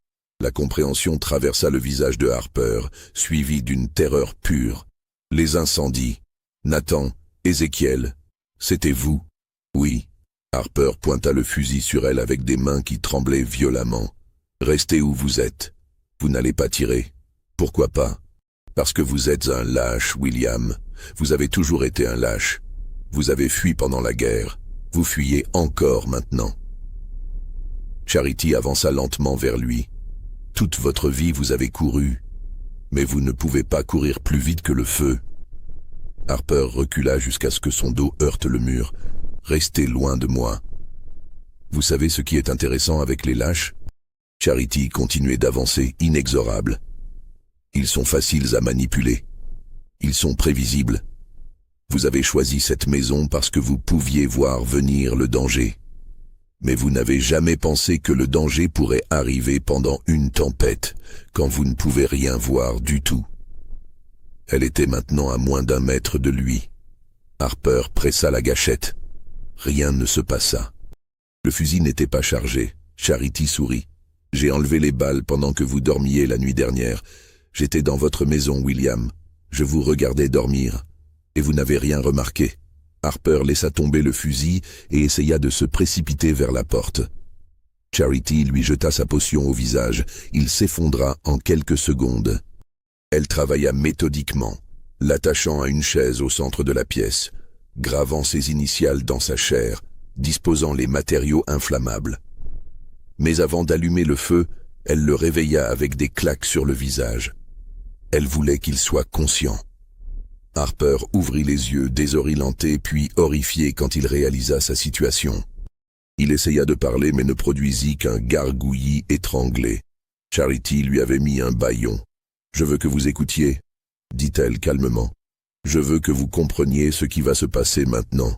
La compréhension traversa le visage de Harper, suivie d'une terreur pure. « Les incendies. Nathan, Ézéchiel, c'était vous ? » ?»« Oui. » Harper pointa le fusil sur elle avec des mains qui tremblaient violemment. « Restez où vous êtes. Vous n'allez pas tirer. Pourquoi pas ? Parce que vous êtes un lâche, William. Vous avez toujours été un lâche. Vous avez fui pendant la guerre. Vous fuyez encore maintenant. » Charity avança lentement vers lui. « Toute votre vie vous avez couru, mais vous ne pouvez pas courir plus vite que le feu. » Harper recula jusqu'à ce que son dos heurte le mur. « Restez loin de moi. » Vous savez ce qui est intéressant avec les lâches ? Charity continuait d'avancer, inexorable. Ils sont faciles à manipuler. Ils sont prévisibles. Vous avez choisi cette maison parce que vous pouviez voir venir le danger. Mais vous n'avez jamais pensé que le danger pourrait arriver pendant une tempête, quand vous ne pouvez rien voir du tout. Elle était maintenant à moins d'1 mètre de lui. Harper pressa la gâchette. Rien ne se passa. Le fusil n'était pas chargé. Charity sourit. « J'ai enlevé les balles pendant que vous dormiez la nuit dernière. J'étais dans votre maison, William. Je vous regardais dormir. Et vous n'avez rien remarqué. » Harper laissa tomber le fusil et essaya de se précipiter vers la porte. Charity lui jeta sa potion au visage. Il s'effondra en quelques secondes. Elle travailla méthodiquement, l'attachant à une chaise au centre de la pièce, gravant ses initiales dans sa chair, disposant les matériaux inflammables. Mais avant d'allumer le feu, elle le réveilla avec des claques sur le visage. Elle voulait qu'il soit conscient. Harper ouvrit les yeux désorienté puis horrifié quand il réalisa sa situation. Il essaya de parler mais ne produisit qu'un gargouillis étranglé. Charity lui avait mis un bâillon. « Je veux que vous écoutiez, » dit-elle calmement. « Je veux que vous compreniez ce qui va se passer maintenant.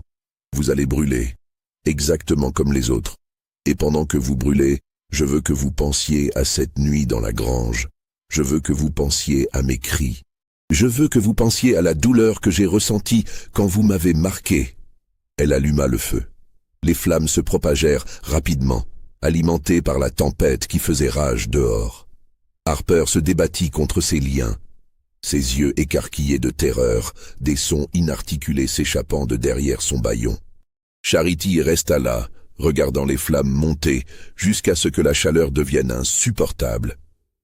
Vous allez brûler, exactement comme les autres. Et pendant que vous brûlez, je veux que vous pensiez à cette nuit dans la grange. Je veux que vous pensiez à mes cris. Je veux que vous pensiez à la douleur que j'ai ressentie quand vous m'avez marqué. » Elle alluma le feu. Les flammes se propagèrent rapidement, alimentées par la tempête qui faisait rage dehors. Harper se débattit contre ses liens. Ses yeux écarquillés de terreur, des sons inarticulés s'échappant de derrière son bâillon. Charity resta là, regardant les flammes monter, jusqu'à ce que la chaleur devienne insupportable.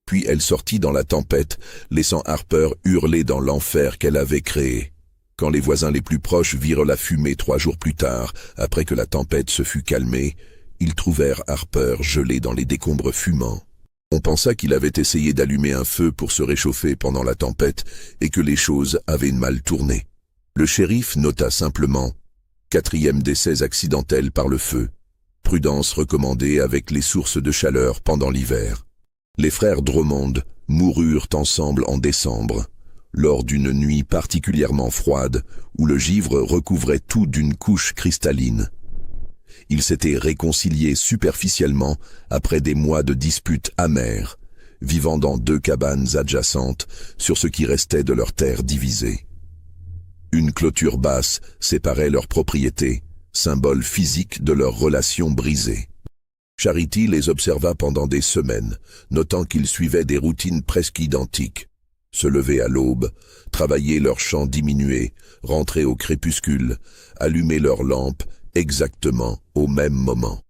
Puis elle sortit dans la tempête, laissant Harper hurler dans l'enfer qu'elle avait créé. Quand les voisins les plus proches virent la fumée 3 jours plus tard, après que la tempête se fut calmée, ils trouvèrent Harper gelé dans les décombres fumants. On pensa qu'il avait essayé d'allumer un feu pour se réchauffer pendant la tempête et que les choses avaient mal tourné. Le shérif nota simplement « 4e décès accidentel par le feu. Prudence recommandée avec les sources de chaleur pendant l'hiver. » Les frères Drummond moururent ensemble en décembre, lors d'une nuit particulièrement froide où le givre recouvrait tout d'une couche cristalline. Ils s'étaient réconciliés superficiellement après des mois de disputes amères, vivant dans 2 cabanes adjacentes sur ce qui restait de leur terre divisée. Une clôture basse séparait leurs propriétés, symbole physique de leur relation brisée. Charity les observa pendant des semaines, notant qu'ils suivaient des routines presque identiques. Se lever à l'aube, travailler leurs champs diminués, rentrer au crépuscule, allumer leurs lampes exactement au même moment.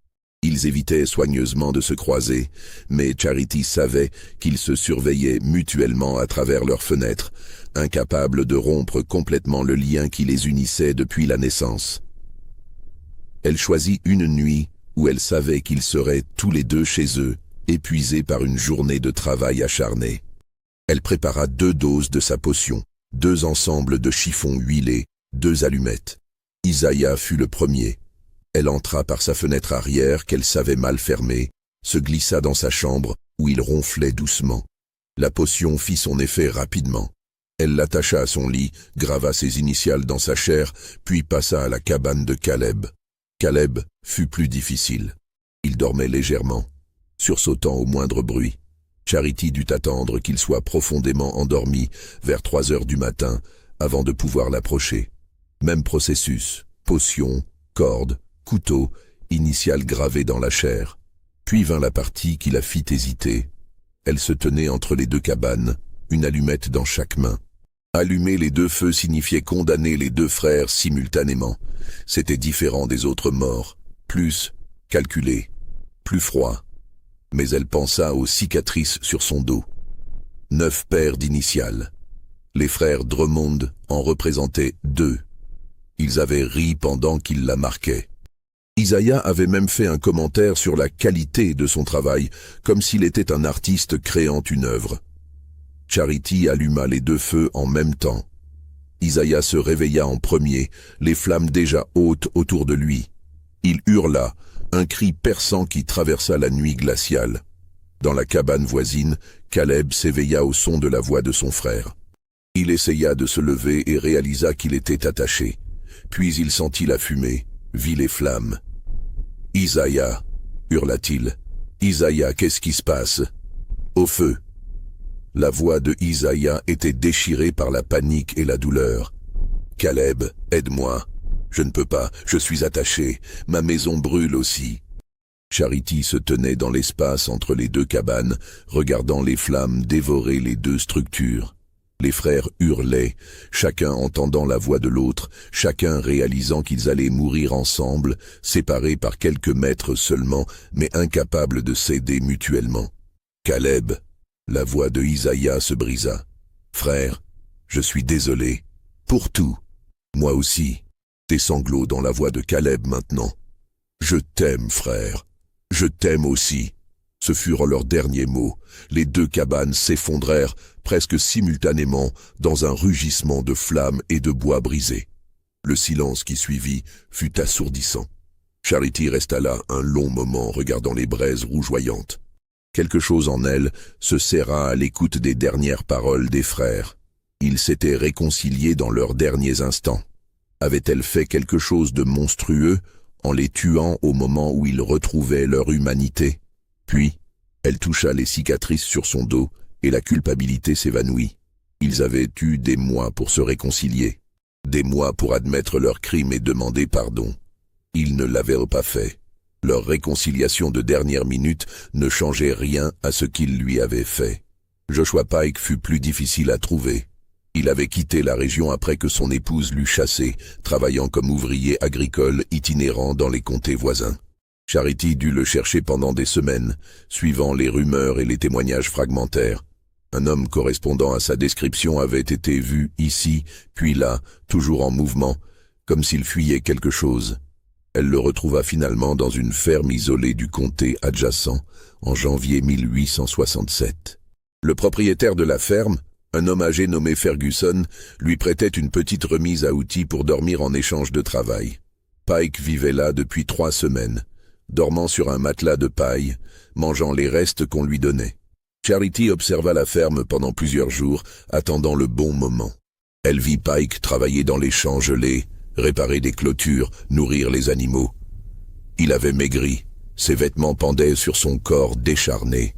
Ils évitaient soigneusement de se croiser, mais Charity savait qu'ils se surveillaient mutuellement à travers leurs fenêtres, incapables de rompre complètement le lien qui les unissait depuis la naissance. Elle choisit une nuit où elle savait qu'ils seraient tous les deux chez eux, épuisés par une journée de travail acharné. Elle prépara 2 doses de sa potion, 2 ensembles de chiffons huilés, 2 allumettes. Isaiah fut le premier. Elle entra par sa fenêtre arrière qu'elle savait mal fermer, se glissa dans sa chambre où il ronflait doucement. La potion fit son effet rapidement. Elle l'attacha à son lit, grava ses initiales dans sa chair, puis passa à la cabane de Caleb. Caleb fut plus difficile. Il dormait légèrement, sursautant au moindre bruit. Charity dut attendre qu'il soit profondément endormi vers 3 heures du matin avant de pouvoir l'approcher. Même processus, potion, corde, couteau, initiales gravées dans la chair. Puis vint la partie qui la fit hésiter. Elle se tenait entre les 2 cabanes, une allumette dans chaque main. Allumer les 2 feux signifiait condamner les 2 frères simultanément. C'était différent des autres morts, plus calculé, plus froid. Mais elle pensa aux cicatrices sur son dos. 9 paires d'initiales. Les frères Drummond en représentaient 2. Ils avaient ri pendant qu'ils la marquaient. Isaiah avait même fait un commentaire sur la qualité de son travail, comme s'il était un artiste créant une œuvre. Charity alluma les 2 feux en même temps. Isaiah se réveilla en premier, les flammes déjà hautes autour de lui. Il hurla, un cri perçant qui traversa la nuit glaciale. Dans la cabane voisine, Caleb s'éveilla au son de la voix de son frère. Il essaya de se lever et réalisa qu'il était attaché. Puis il sentit la fumée, vit les flammes. « Isaiah !» hurla-t-il. « Isaiah, qu'est-ce qui se passe ?»« Au feu !» La voix de Isaiah était déchirée par la panique et la douleur. « Caleb, aide-moi. Je ne peux pas, je suis attaché. Ma maison brûle aussi. » Charity se tenait dans l'espace entre les 2 cabanes, regardant les flammes dévorer les 2 structures. Les frères hurlaient, chacun entendant la voix de l'autre, chacun réalisant qu'ils allaient mourir ensemble, séparés par quelques mètres seulement, mais incapables de s'aider mutuellement. « Caleb !» La voix de Isaiah se brisa. « Frère, je suis désolé. Pour tout. Moi aussi. » Des sanglots dans la voix de Caleb maintenant. « Je t'aime, frère. Je t'aime aussi. » Ce furent leurs derniers mots. Les deux cabanes s'effondrèrent presque simultanément dans un rugissement de flammes et de bois brisés. Le silence qui suivit fut assourdissant. Charity resta là un long moment regardant les braises rougeoyantes. Quelque chose en elle se serra à l'écoute des dernières paroles des frères. Ils s'étaient réconciliés dans leurs derniers instants. Avait-elle fait quelque chose de monstrueux en les tuant au moment où ils retrouvaient leur humanité? Puis, elle toucha les cicatrices sur son dos et la culpabilité s'évanouit. Ils avaient eu des mois pour se réconcilier, des mois pour admettre leurs crimes et demander pardon. Ils ne l'avaient pas fait. Leur réconciliation de dernière minute ne changeait rien à ce qu'ils lui avaient fait. Joshua Pike fut plus difficile à trouver. Il avait quitté la région après que son épouse l'eut chassé, travaillant comme ouvrier agricole itinérant dans les comtés voisins. Charity dut le chercher pendant des semaines, suivant les rumeurs et les témoignages fragmentaires. Un homme correspondant à sa description avait été vu ici, puis là, toujours en mouvement, comme s'il fuyait quelque chose. Elle le retrouva finalement dans une ferme isolée du comté adjacent, en janvier 1867. Le propriétaire de la ferme, un homme âgé nommé Ferguson, lui prêtait une petite remise à outils pour dormir en échange de travail. Pike vivait là depuis 3 semaines, dormant sur un matelas de paille, mangeant les restes qu'on lui donnait. Charity observa la ferme pendant plusieurs jours, attendant le bon moment. Elle vit Pike travailler dans les champs gelés, réparer des clôtures, nourrir les animaux. Il avait maigri, ses vêtements pendaient sur son corps décharné.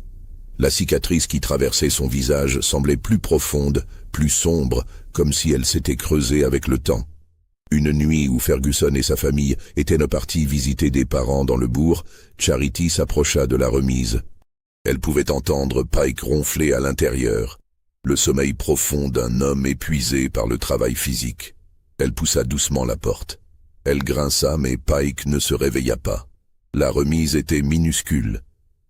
La cicatrice qui traversait son visage semblait plus profonde, plus sombre, comme si elle s'était creusée avec le temps. Une nuit où Ferguson et sa famille étaient partis visiter des parents dans le bourg, Charity s'approcha de la remise. Elle pouvait entendre Pike ronfler à l'intérieur, le sommeil profond d'un homme épuisé par le travail physique. Elle poussa doucement la porte. Elle grinça, mais Pike ne se réveilla pas. La remise était minuscule,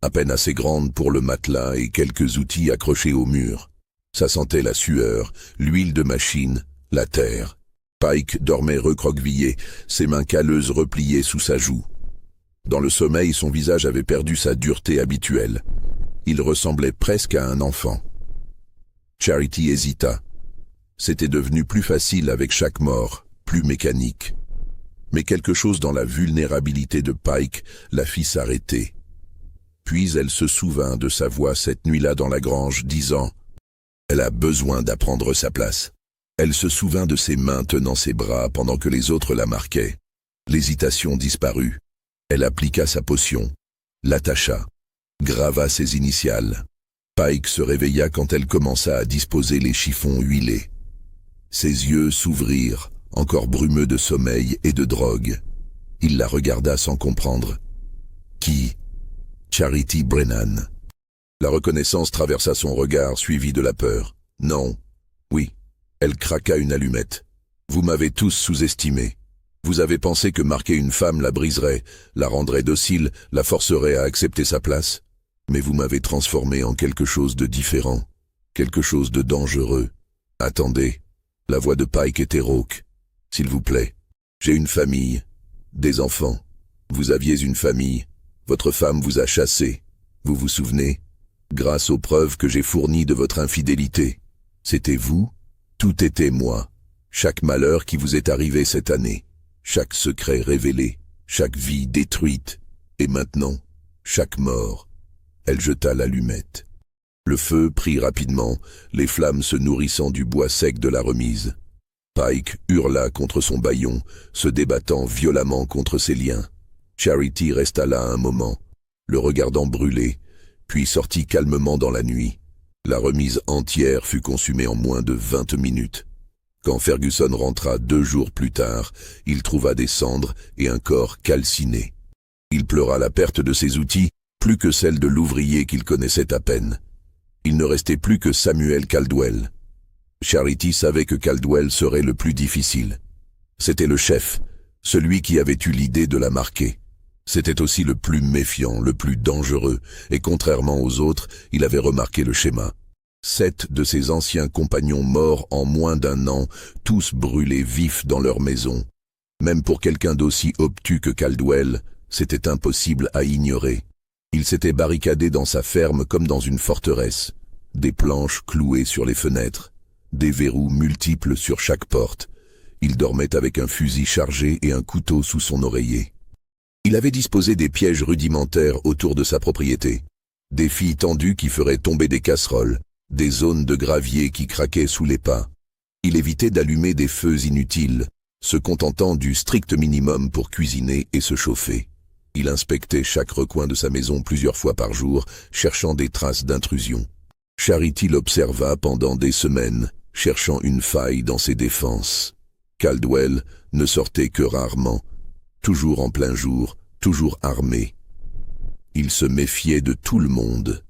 à peine assez grande pour le matelas et quelques outils accrochés au mur. Ça sentait la sueur, l'huile de machine, la terre. Pike dormait recroquevillé, ses mains calleuses repliées sous sa joue. Dans le sommeil, son visage avait perdu sa dureté habituelle. Il ressemblait presque à un enfant. Charity hésita. C'était devenu plus facile avec chaque mort, plus mécanique. Mais quelque chose dans la vulnérabilité de Pike la fit s'arrêter. Puis elle se souvint de sa voix cette nuit-là dans la grange, disant « Elle a besoin d'apprendre sa place ». Elle se souvint de ses mains tenant ses bras pendant que les autres la marquaient. L'hésitation disparut. Elle appliqua sa potion, l'attacha, grava ses initiales. Pike se réveilla quand elle commença à disposer les chiffons huilés. Ses yeux s'ouvrirent, encore brumeux de sommeil et de drogue. Il la regarda sans comprendre. Qui ? Charity Brennan. La reconnaissance traversa son regard, suivi de la peur. Non. Oui. Elle craqua une allumette. Vous m'avez tous sous-estimé. Vous avez pensé que marquer une femme la briserait, la rendrait docile, la forcerait à accepter sa place. Mais vous m'avez transformé en quelque chose de différent, quelque chose de dangereux. Attendez. La voix de Pike était rauque. S'il vous plaît. J'ai une famille. Des enfants. Vous aviez une famille. Votre femme vous a chassé. Vous vous souvenez? Grâce aux preuves que j'ai fournies de votre infidélité. C'était vous? Tout était moi. Chaque malheur qui vous est arrivé cette année. Chaque secret révélé. Chaque vie détruite. Et maintenant, chaque mort. Elle jeta l'allumette. Le feu prit rapidement, les flammes se nourrissant du bois sec de la remise. Pike hurla contre son bâillon, se débattant violemment contre ses liens. Charity resta là un moment, le regardant brûler, puis sortit calmement dans la nuit. La remise entière fut consumée en moins de 20 minutes. Quand Ferguson rentra 2 jours plus tard, il trouva des cendres et un corps calciné. Il pleura la perte de ses outils, plus que celle de l'ouvrier qu'il connaissait à peine. Il ne restait plus que Samuel Caldwell. Charity savait que Caldwell serait le plus difficile. C'était le chef, celui qui avait eu l'idée de la marquer. C'était aussi le plus méfiant, le plus dangereux, et contrairement aux autres, il avait remarqué le schéma. 7 de ses anciens compagnons morts en moins d'1 an, tous brûlés vifs dans leur maison. Même pour quelqu'un d'aussi obtus que Caldwell, c'était impossible à ignorer. Il s'était barricadé dans sa ferme comme dans une forteresse, des planches clouées sur les fenêtres, des verrous multiples sur chaque porte. Il dormait avec un fusil chargé et un couteau sous son oreiller. Il avait disposé des pièges rudimentaires autour de sa propriété, des filles tendues qui feraient tomber des casseroles, des zones de gravier qui craquaient sous les pas. Il évitait d'allumer des feux inutiles, se contentant du strict minimum pour cuisiner et se chauffer. Il inspectait chaque recoin de sa maison plusieurs fois par jour, cherchant des traces d'intrusion. Charity l'observa pendant des semaines, cherchant une faille dans ses défenses. Caldwell ne sortait que rarement, toujours en plein jour, toujours armé. Il se méfiait de tout le monde.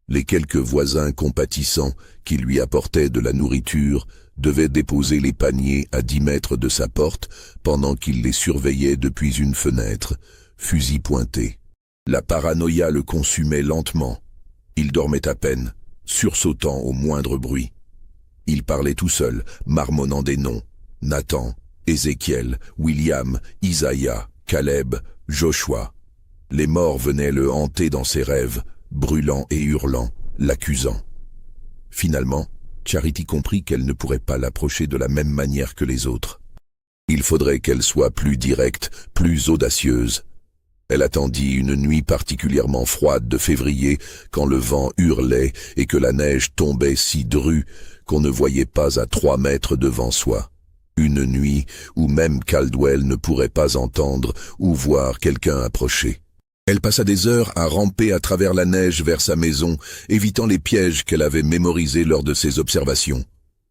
Les quelques voisins compatissants qui lui apportaient de la nourriture devaient déposer les paniers à 10 mètres de sa porte pendant qu'il les surveillait depuis une fenêtre, fusil pointé. La paranoïa le consumait lentement. Il dormait à peine, sursautant au moindre bruit. Il parlait tout seul, marmonnant des noms. Nathan, Ézéchiel, William, Isaïa, Caleb, Joshua. Les morts venaient le hanter dans ses rêves, brûlant et hurlant, l'accusant. Finalement, Charity comprit qu'elle ne pourrait pas l'approcher de la même manière que les autres. Il faudrait qu'elle soit plus directe, plus audacieuse. Elle attendit une nuit particulièrement froide de février, quand le vent hurlait et que la neige tombait si drue qu'on ne voyait pas à 3 mètres devant soi. Une nuit où même Caldwell ne pourrait pas entendre ou voir quelqu'un approcher. Elle passa des heures à ramper à travers la neige vers sa maison, évitant les pièges qu'elle avait mémorisés lors de ses observations.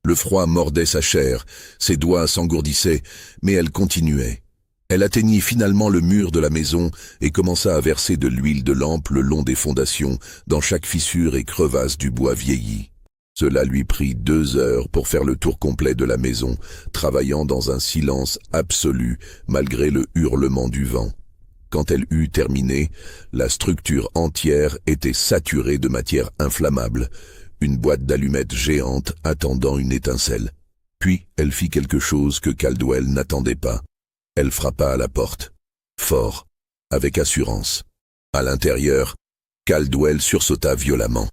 Le froid mordait sa chair, ses doigts s'engourdissaient, mais elle continuait. Elle atteignit finalement le mur de la maison et commença à verser de l'huile de lampe le long des fondations, dans chaque fissure et crevasse du bois vieilli. Cela lui prit 2 heures pour faire le tour complet de la maison, travaillant dans un silence absolu malgré le hurlement du vent. Quand elle eut terminé, la structure entière était saturée de matière inflammable, une boîte d'allumettes géante attendant une étincelle. Puis elle fit quelque chose que Caldwell n'attendait pas. Elle frappa à la porte, fort, avec assurance. À l'intérieur, Caldwell sursauta violemment.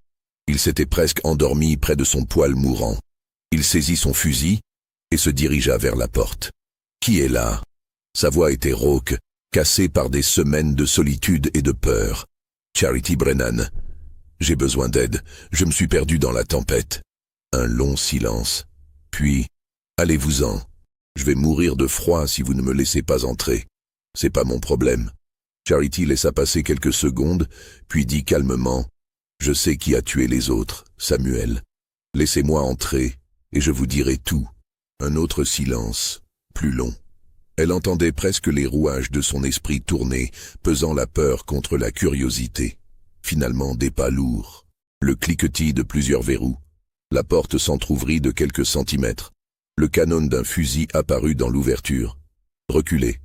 Il s'était presque endormi près de son poêle mourant. Il saisit son fusil et se dirigea vers la porte. « Qui est là ?» Sa voix était rauque, cassée par des semaines de solitude et de peur. « Charity Brennan. J'ai besoin d'aide, je me suis perdu dans la tempête. » Un long silence. Puis, « Allez-vous-en. Je vais mourir de froid si vous ne me laissez pas entrer. C'est pas mon problème. » Charity laissa passer quelques secondes, puis dit calmement, « Je sais qui a tué les autres, Samuel. Laissez-moi entrer, et je vous dirai tout. » Un autre silence, plus long. Elle entendait presque les rouages de son esprit tourner, pesant la peur contre la curiosité. Finalement, des pas lourds, le cliquetis de plusieurs verrous. La porte s'entr'ouvrit de quelques centimètres. Le canon d'un fusil apparut dans l'ouverture. « Reculez.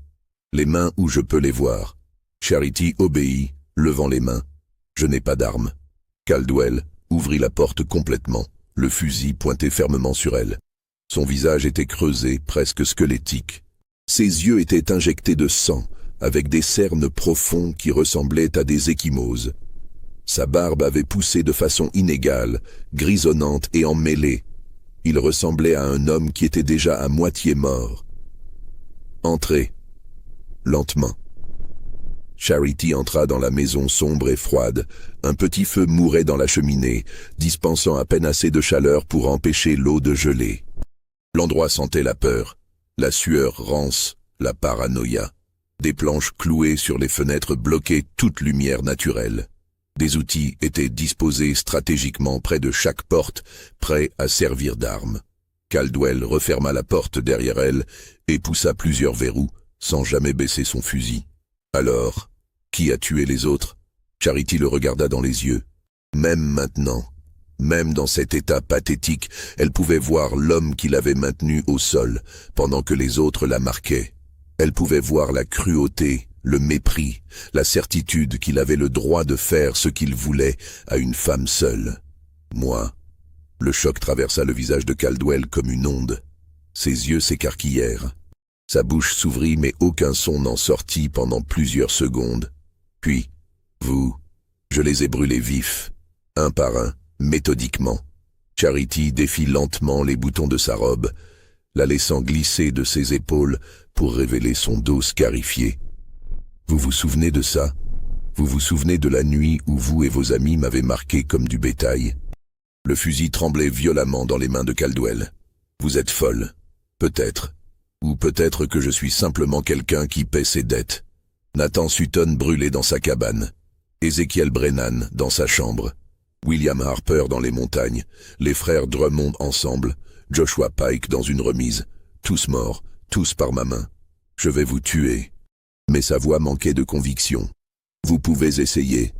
Les mains où je peux les voir. » Charity obéit, levant les mains. « Je n'ai pas d'arme. » Caldwell ouvrit la porte complètement, le fusil pointé fermement sur elle. Son visage était creusé, presque squelettique. Ses yeux étaient injectés de sang, avec des cernes profonds qui ressemblaient à des ecchymoses. Sa barbe avait poussé de façon inégale, grisonnante et emmêlée. Il ressemblait à un homme qui était déjà à moitié mort. « Entrez. » Lentement. Charity entra dans la maison sombre et froide. Un petit feu mourait dans la cheminée, dispensant à peine assez de chaleur pour empêcher l'eau de geler. L'endroit sentait la peur, la sueur rance, la paranoïa. Des planches clouées sur les fenêtres bloquaient toute lumière naturelle. Des outils étaient disposés stratégiquement près de chaque porte, prêts à servir d'armes. Caldwell referma la porte derrière elle et poussa plusieurs verrous, sans jamais baisser son fusil. Alors, qui a tué les autres? Charity le regarda dans les yeux. Même maintenant, même dans cet état pathétique, elle pouvait voir l'homme qui l'avait maintenue au sol, pendant que les autres la marquaient. Elle pouvait voir la cruauté, le mépris, la certitude qu'il avait le droit de faire ce qu'il voulait à une femme seule. Moi, le choc traversa le visage de Caldwell comme une onde. Ses yeux s'écarquillèrent. Sa bouche s'ouvrit mais aucun son n'en sortit pendant plusieurs secondes. Puis, vous, Je les ai brûlés vifs, un par un, méthodiquement. Charity défie lentement les boutons de sa robe, la laissant glisser de ses épaules pour révéler son dos scarifié. Vous vous souvenez de ça? Vous vous souvenez de la nuit où vous et vos amis m'avez marqué comme du bétail? Le fusil tremblait violemment dans les mains de Caldwell. Vous êtes folle. Peut-être. Ou peut-être que je suis simplement quelqu'un qui paie ses dettes. Nathan Sutton brûlé dans sa cabane. Ezekiel Brennan dans sa chambre. William Harper dans les montagnes. Les frères Drummond ensemble. Joshua Pike dans une remise. Tous morts, tous par ma main. Je vais vous tuer. Mais sa voix manquait de conviction. Vous pouvez essayer.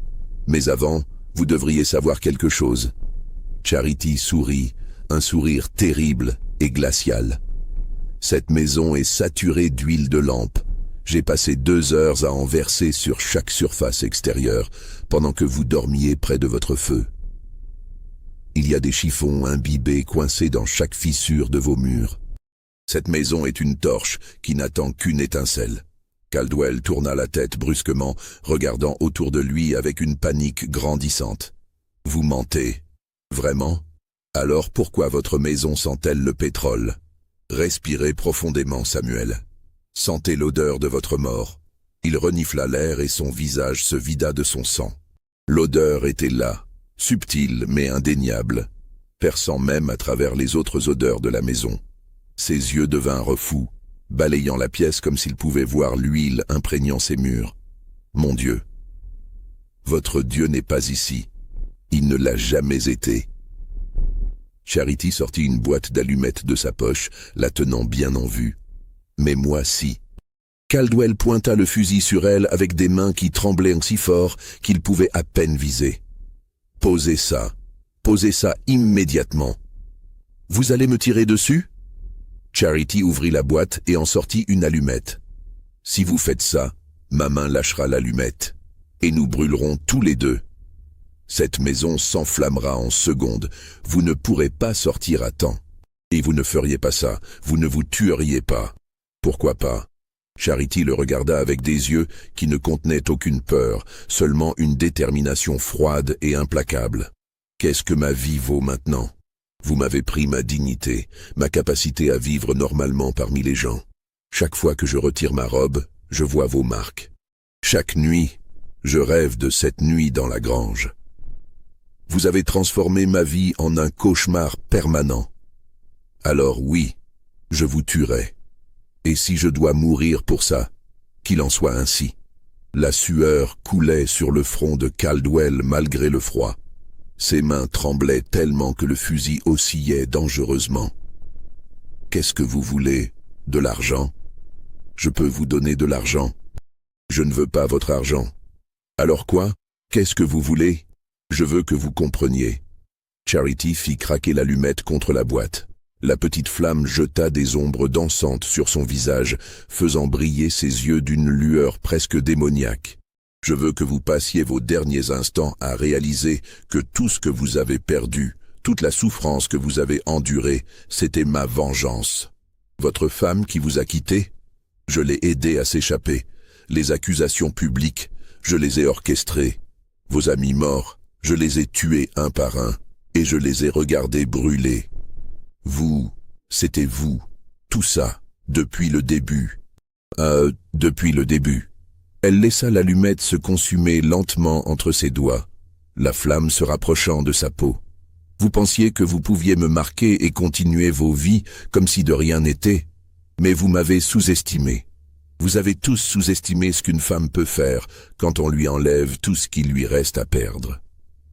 Mais avant, vous devriez savoir quelque chose. Charity sourit, un sourire terrible et glacial. Cette maison est saturée d'huile de lampe. J'ai passé 2 heures à en verser sur chaque surface extérieure, pendant que vous dormiez près de votre feu. Il y a des chiffons imbibés coincés dans chaque fissure de vos murs. Cette maison est une torche qui n'attend qu'une étincelle. Caldwell tourna la tête brusquement, regardant autour de lui avec une panique grandissante. Vous mentez. Vraiment? Alors pourquoi votre maison sent-elle le pétrole? Respirez profondément, Samuel. Sentez l'odeur de votre mort. Il renifla l'air et son visage se vida de son sang. L'odeur était là, subtile mais indéniable, perçant même à travers les autres odeurs de la maison. Ses yeux devinrent fous, balayant la pièce comme s'il pouvait voir l'huile imprégnant ses murs. Mon Dieu! Votre Dieu n'est pas ici. Il ne l'a jamais été. Charity sortit une boîte d'allumettes de sa poche, la tenant bien en vue. Mais moi, si. Caldwell pointa le fusil sur elle avec des mains qui tremblaient si fort qu'il pouvait à peine viser. Posez ça immédiatement. Vous allez me tirer dessus? Charity ouvrit la boîte et en sortit une allumette. Si vous faites ça, ma main lâchera l'allumette, et nous brûlerons tous les deux. Cette maison s'enflammera en secondes, vous ne pourrez pas sortir à temps. Et vous ne feriez pas ça, vous ne vous tueriez pas. Pourquoi pas? Charity le regarda avec des yeux qui ne contenaient aucune peur, seulement une détermination froide et implacable. Qu'est-ce que ma vie vaut maintenant? Vous m'avez pris ma dignité, ma capacité à vivre normalement parmi les gens. Chaque fois que je retire ma robe, je vois vos marques. Chaque nuit, je rêve de cette nuit dans la grange. Vous avez transformé ma vie en un cauchemar permanent. Alors oui, je vous tuerai. Et si je dois mourir pour ça, qu'il en soit ainsi. La sueur coulait sur le front de Caldwell malgré le froid. Ses mains tremblaient tellement que le fusil oscillait dangereusement. Qu'est-ce que vous voulez? De l'argent? Je peux vous donner de l'argent. Je ne veux pas votre argent. Alors quoi? Qu'est-ce que vous voulez? Je veux que vous compreniez. Charity fit craquer l'allumette contre la boîte. La petite flamme jeta des ombres dansantes sur son visage, faisant briller ses yeux d'une lueur presque démoniaque. Je veux que vous passiez vos derniers instants à réaliser que tout ce que vous avez perdu, toute la souffrance que vous avez endurée, c'était ma vengeance. Votre femme qui vous a quitté, je l'ai aidée à s'échapper. Les accusations publiques, je les ai orchestrées. Vos amis morts, je les ai tués un par un, et je les ai regardés brûler. Vous, c'était vous, tout ça, depuis le début. Depuis le début. Elle laissa l'allumette se consumer lentement entre ses doigts, la flamme se rapprochant de sa peau. Vous pensiez que vous pouviez me marquer et continuer vos vies comme si de rien n'était, mais vous m'avez sous-estimé. Vous avez tous sous-estimé ce qu'une femme peut faire quand on lui enlève tout ce qui lui reste à perdre.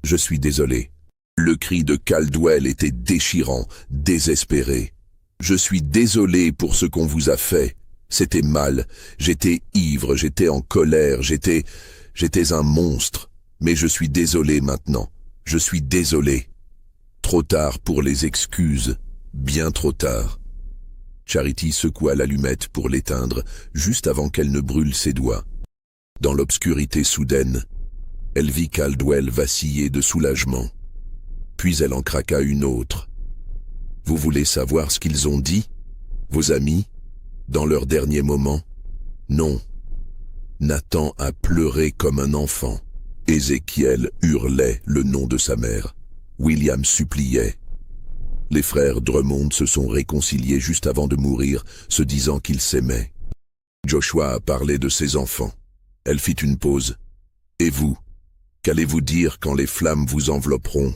Je suis désolé. Le cri de Caldwell était déchirant, désespéré. Je suis désolé pour ce qu'on vous a fait. C'était mal, j'étais ivre, j'étais en colère, j'étais un monstre. Mais je suis désolé maintenant, je suis désolé. Trop tard pour les excuses, bien trop tard. Charity secoua l'allumette pour l'éteindre, juste avant qu'elle ne brûle ses doigts. Dans l'obscurité soudaine, elle vit Caldwell vaciller de soulagement. Puis elle en craqua une autre. Vous voulez savoir ce qu'ils ont dit, vos amis, dans leurs derniers moments? Non. Nathan a pleuré comme un enfant. Ézéchiel hurlait le nom de sa mère. William suppliait. Les frères Drummond se sont réconciliés juste avant de mourir, se disant qu'ils s'aimaient. Joshua a parlé de ses enfants. Elle fit une pause. Et vous, qu'allez-vous dire quand les flammes vous envelopperont?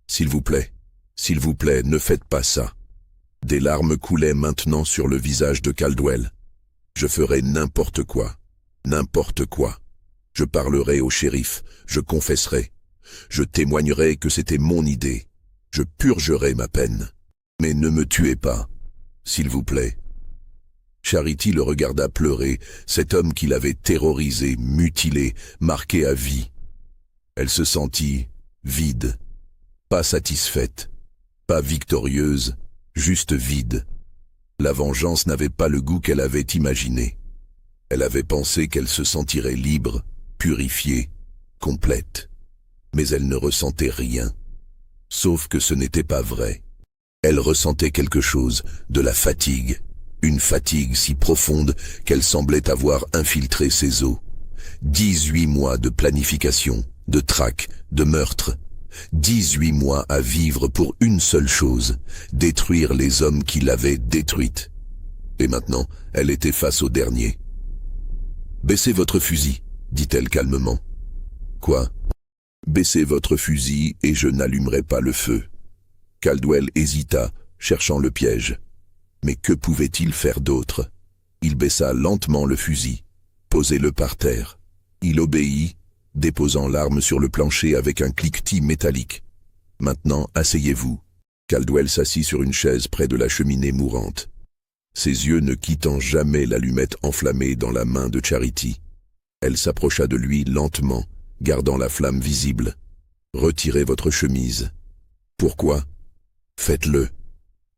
S'il vous plaît, ne faites pas ça. Des larmes coulaient maintenant sur le visage de Caldwell. Je ferai n'importe quoi. N'importe quoi. Je parlerai au shérif, je confesserai. Je témoignerai que c'était mon idée. Je purgerai ma peine. Mais ne me tuez pas, s'il vous plaît. Charity le regarda pleurer, cet homme qui l'avait terrorisé, mutilé, marqué à vie. Elle se sentit vide, pas satisfaite, pas victorieuse, juste vide. La vengeance n'avait pas le goût qu'elle avait imaginé. Elle avait pensé qu'elle se sentirait libre, purifiée, complète. Mais elle ne ressentait rien. Sauf que ce n'était pas vrai. Elle ressentait quelque chose, de la fatigue. Une fatigue si profonde qu'elle semblait avoir infiltré ses os. 18 mois de planification, de traque, de meurtre. 18 mois à vivre pour une seule chose, détruire les hommes qui l'avaient détruite. Et maintenant, elle était face au dernier. « Baissez votre fusil », dit-elle calmement. « Quoi ? » « Baissez votre fusil et je n'allumerai pas le feu. » Caldwell hésita, cherchant le piège. Mais que pouvait-il faire d'autre? Il baissa lentement le fusil, posez-le par terre. Il obéit, déposant l'arme sur le plancher avec un cliquetis métallique. « Maintenant, asseyez-vous. » Caldwell s'assit sur une chaise près de la cheminée mourante, ses yeux ne quittant jamais l'allumette enflammée dans la main de Charity. Elle s'approcha de lui lentement, gardant la flamme visible. « Retirez votre chemise. »« Pourquoi ?»« Faites-le. »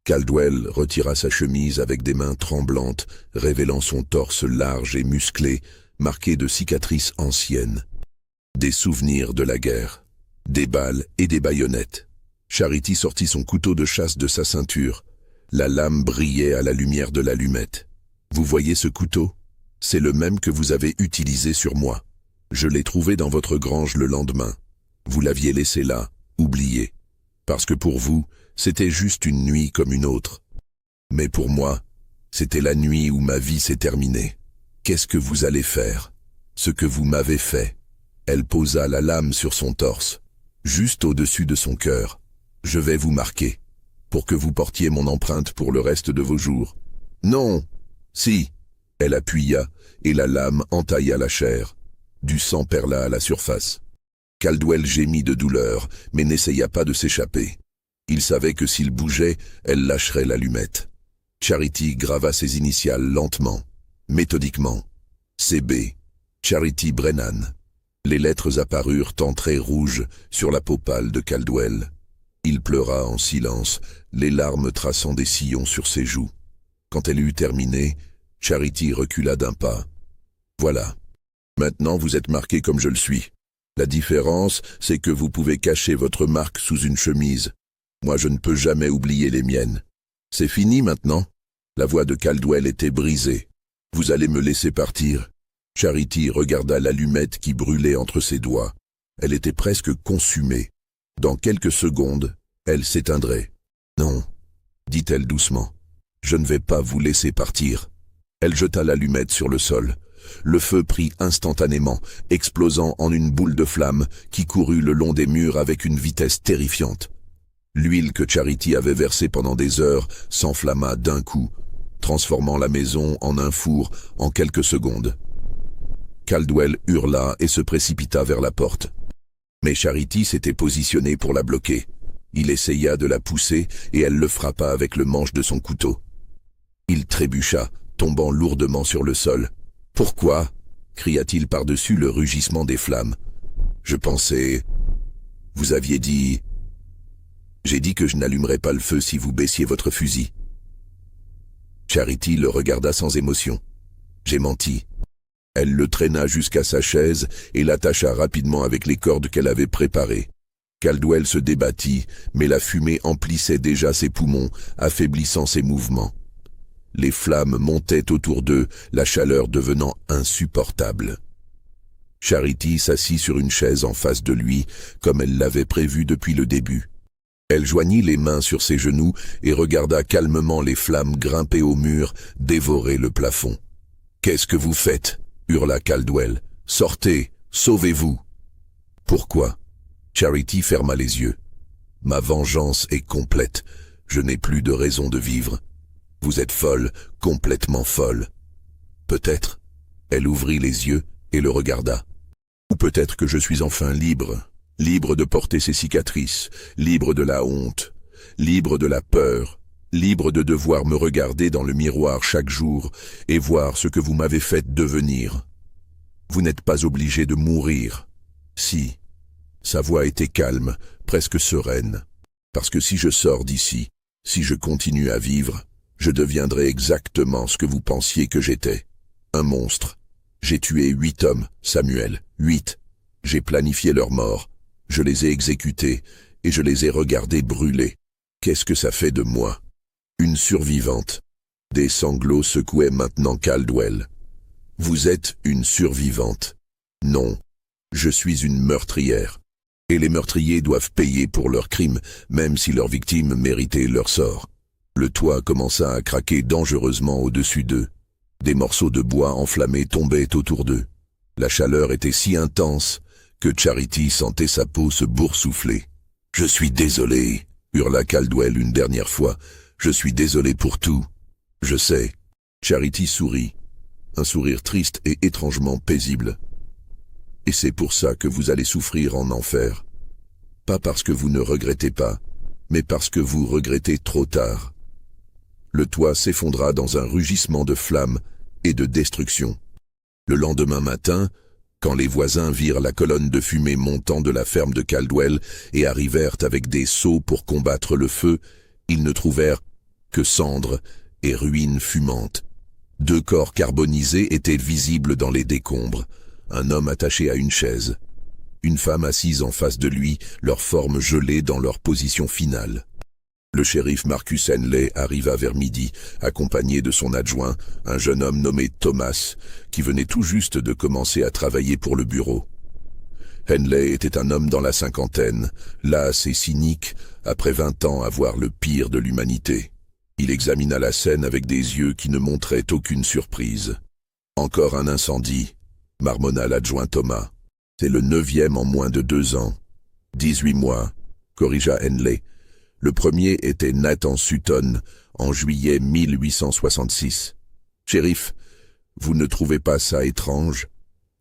Caldwell retira sa chemise avec des mains tremblantes, révélant son torse large et musclé, marqué de cicatrices anciennes. Des souvenirs de la guerre, des balles et des baïonnettes. Charity sortit son couteau de chasse de sa ceinture. La lame brillait à la lumière de l'allumette. « Vous voyez ce couteau? C'est le même que vous avez utilisé sur moi. Je l'ai trouvé dans votre grange le lendemain. Vous l'aviez laissé là, oublié. Parce que pour vous, c'était juste une nuit comme une autre. Mais pour moi, c'était la nuit où ma vie s'est terminée. Qu'est-ce que vous allez faire? Ce que vous m'avez fait. » Elle posa la lame sur son torse, juste au-dessus de son cœur. « Je vais vous marquer, pour que vous portiez mon empreinte pour le reste de vos jours. »« Non, si !» Elle appuya, et la lame entailla la chair. Du sang perla à la surface. Caldwell gémit de douleur, mais n'essaya pas de s'échapper. Il savait que s'il bougeait, elle lâcherait l'allumette. Charity grava ses initiales lentement, méthodiquement. CB, Charity Brennan. Les lettres apparurent en traits rouges sur la peau pâle de Caldwell. Il pleura en silence, les larmes traçant des sillons sur ses joues. Quand elle eut terminé, Charity recula d'un pas. « Voilà. Maintenant vous êtes marqué comme je le suis. La différence, c'est que vous pouvez cacher votre marque sous une chemise. Moi je ne peux jamais oublier les miennes. C'est fini maintenant ?» La voix de Caldwell était brisée. « Vous allez me laisser partir ?» Charity regarda l'allumette qui brûlait entre ses doigts. Elle était presque consumée. Dans quelques secondes, elle s'éteindrait. « Non, » dit-elle doucement. « Je ne vais pas vous laisser partir. » Elle jeta l'allumette sur le sol. Le feu prit instantanément, explosant en une boule de flamme qui courut le long des murs avec une vitesse terrifiante. L'huile que Charity avait versée pendant des heures s'enflamma d'un coup, transformant la maison en un four en quelques secondes. Caldwell hurla et se précipita vers la porte. Mais Charity s'était positionnée pour la bloquer. Il essaya de la pousser et elle le frappa avec le manche de son couteau. Il trébucha, tombant lourdement sur le sol. « Pourquoi » cria-t-il par-dessus le rugissement des flammes. « Je pensais... Vous aviez dit... » « J'ai dit que je n'allumerais pas le feu si vous baissiez votre fusil. » Charity le regarda sans émotion. « J'ai menti. » Elle le traîna jusqu'à sa chaise et l'attacha rapidement avec les cordes qu'elle avait préparées. Caldwell se débattit, mais la fumée emplissait déjà ses poumons, affaiblissant ses mouvements. Les flammes montaient autour d'eux, la chaleur devenant insupportable. Charity s'assit sur une chaise en face de lui, comme elle l'avait prévu depuis le début. Elle joignit les mains sur ses genoux et regarda calmement les flammes grimper au mur, dévorer le plafond. « Qu'est-ce que vous faites » hurla Caldwell. « Sortez, sauvez-vous !» « Pourquoi ?» Charity ferma les yeux. « Ma vengeance est complète. Je n'ai plus de raison de vivre. Vous êtes folle, complètement folle. » Peut-être. Elle ouvrit les yeux et le regarda. Ou peut-être que je suis enfin libre, libre de porter ces cicatrices, libre de la honte, libre de la peur, libre de devoir me regarder dans le miroir chaque jour et voir ce que vous m'avez fait devenir. Vous n'êtes pas obligé de mourir. Si. Sa voix était calme, presque sereine. Parce que si je sors d'ici, si je continue à vivre, je deviendrai exactement ce que vous pensiez que j'étais. Un monstre. J'ai tué 8 hommes, Samuel, 8. J'ai planifié leur mort. Je les ai exécutés et je les ai regardés brûler. Qu'est-ce que ça fait de moi? Une survivante. Des sanglots secouaient maintenant Caldwell. Vous êtes une survivante. Non, je suis une meurtrière. Et les meurtriers doivent payer pour leurs crimes, même si leurs victimes méritaient leur sort. Le toit commença à craquer dangereusement au-dessus d'eux. Des morceaux de bois enflammés tombaient autour d'eux. La chaleur était si intense que Charity sentait sa peau se boursoufler. « Je suis désolé » hurla Caldwell une dernière fois. « Je suis désolé pour tout. »« Je sais. » Charity sourit. Un sourire triste et étrangement paisible. « Et c'est pour ça que vous allez souffrir en enfer. Pas parce que vous ne regrettez pas, mais parce que vous regrettez trop tard. » Le toit s'effondra dans un rugissement de flammes et de destruction. Le lendemain matin, quand les voisins virent la colonne de fumée montant de la ferme de Caldwell et arrivèrent avec des seaux pour combattre le feu, ils ne trouvèrent que cendres et ruines fumantes. 2 corps carbonisés étaient visibles dans les décombres. Un homme attaché à une chaise. Une femme assise en face de lui, leurs formes gelées dans leur position finale. Le shérif Marcus Henley arriva vers midi, accompagné de son adjoint, un jeune homme nommé Thomas, qui venait tout juste de commencer à travailler pour le bureau. Henley était un homme dans la cinquantaine, las et cynique, après 20 ans à voir le pire de l'humanité. Il examina la scène avec des yeux qui ne montraient aucune surprise. « Encore un incendie », marmonna l'adjoint Thomas. « C'est le 9e en moins de 2 ans. »« 18 mois », corrigea Henley. Le premier était Nathan Sutton, en juillet 1866. « Shérif, vous ne trouvez pas ça étrange?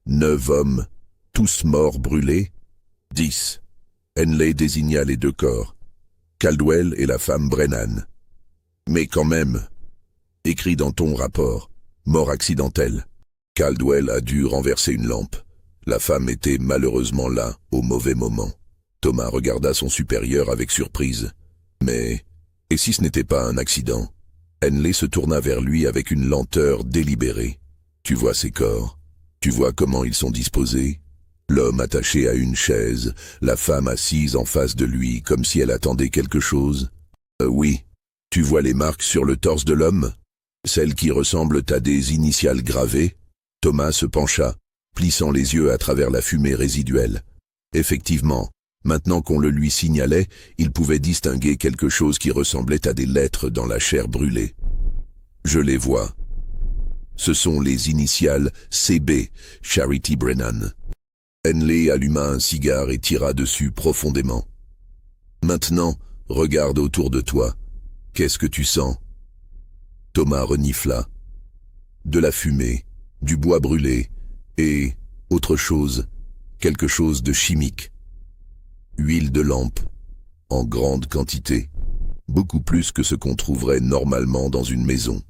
9 hommes, tous morts brûlés? 10. Henley désigna les 2 corps. Caldwell et la femme Brennan. « Mais quand même, écrit dans ton rapport, mort accidentelle. » Caldwell a dû renverser une lampe. La femme était malheureusement là, au mauvais moment. Thomas regarda son supérieur avec surprise. Mais, et si ce n'était pas un accident? Henley se tourna vers lui avec une lenteur délibérée. Tu vois ces corps? Tu vois comment ils sont disposés? L'homme attaché à une chaise, la femme assise en face de lui comme si elle attendait quelque chose. Oui. Tu vois les marques sur le torse de l'homme? Celles qui ressemblent à des initiales gravées? Thomas se pencha, plissant les yeux à travers la fumée résiduelle. Effectivement, maintenant qu'on le lui signalait, il pouvait distinguer quelque chose qui ressemblait à des lettres dans la chair brûlée. Je les vois. Ce sont les initiales CB, Charity Brennan. Henley alluma un cigare et tira dessus profondément. Maintenant, regarde autour de toi. Qu'est-ce que tu sens? Thomas renifla. De la fumée, du bois brûlé, et autre chose, quelque chose de chimique. Huile de lampe, en grande quantité, beaucoup plus que ce qu'on trouverait normalement dans une maison.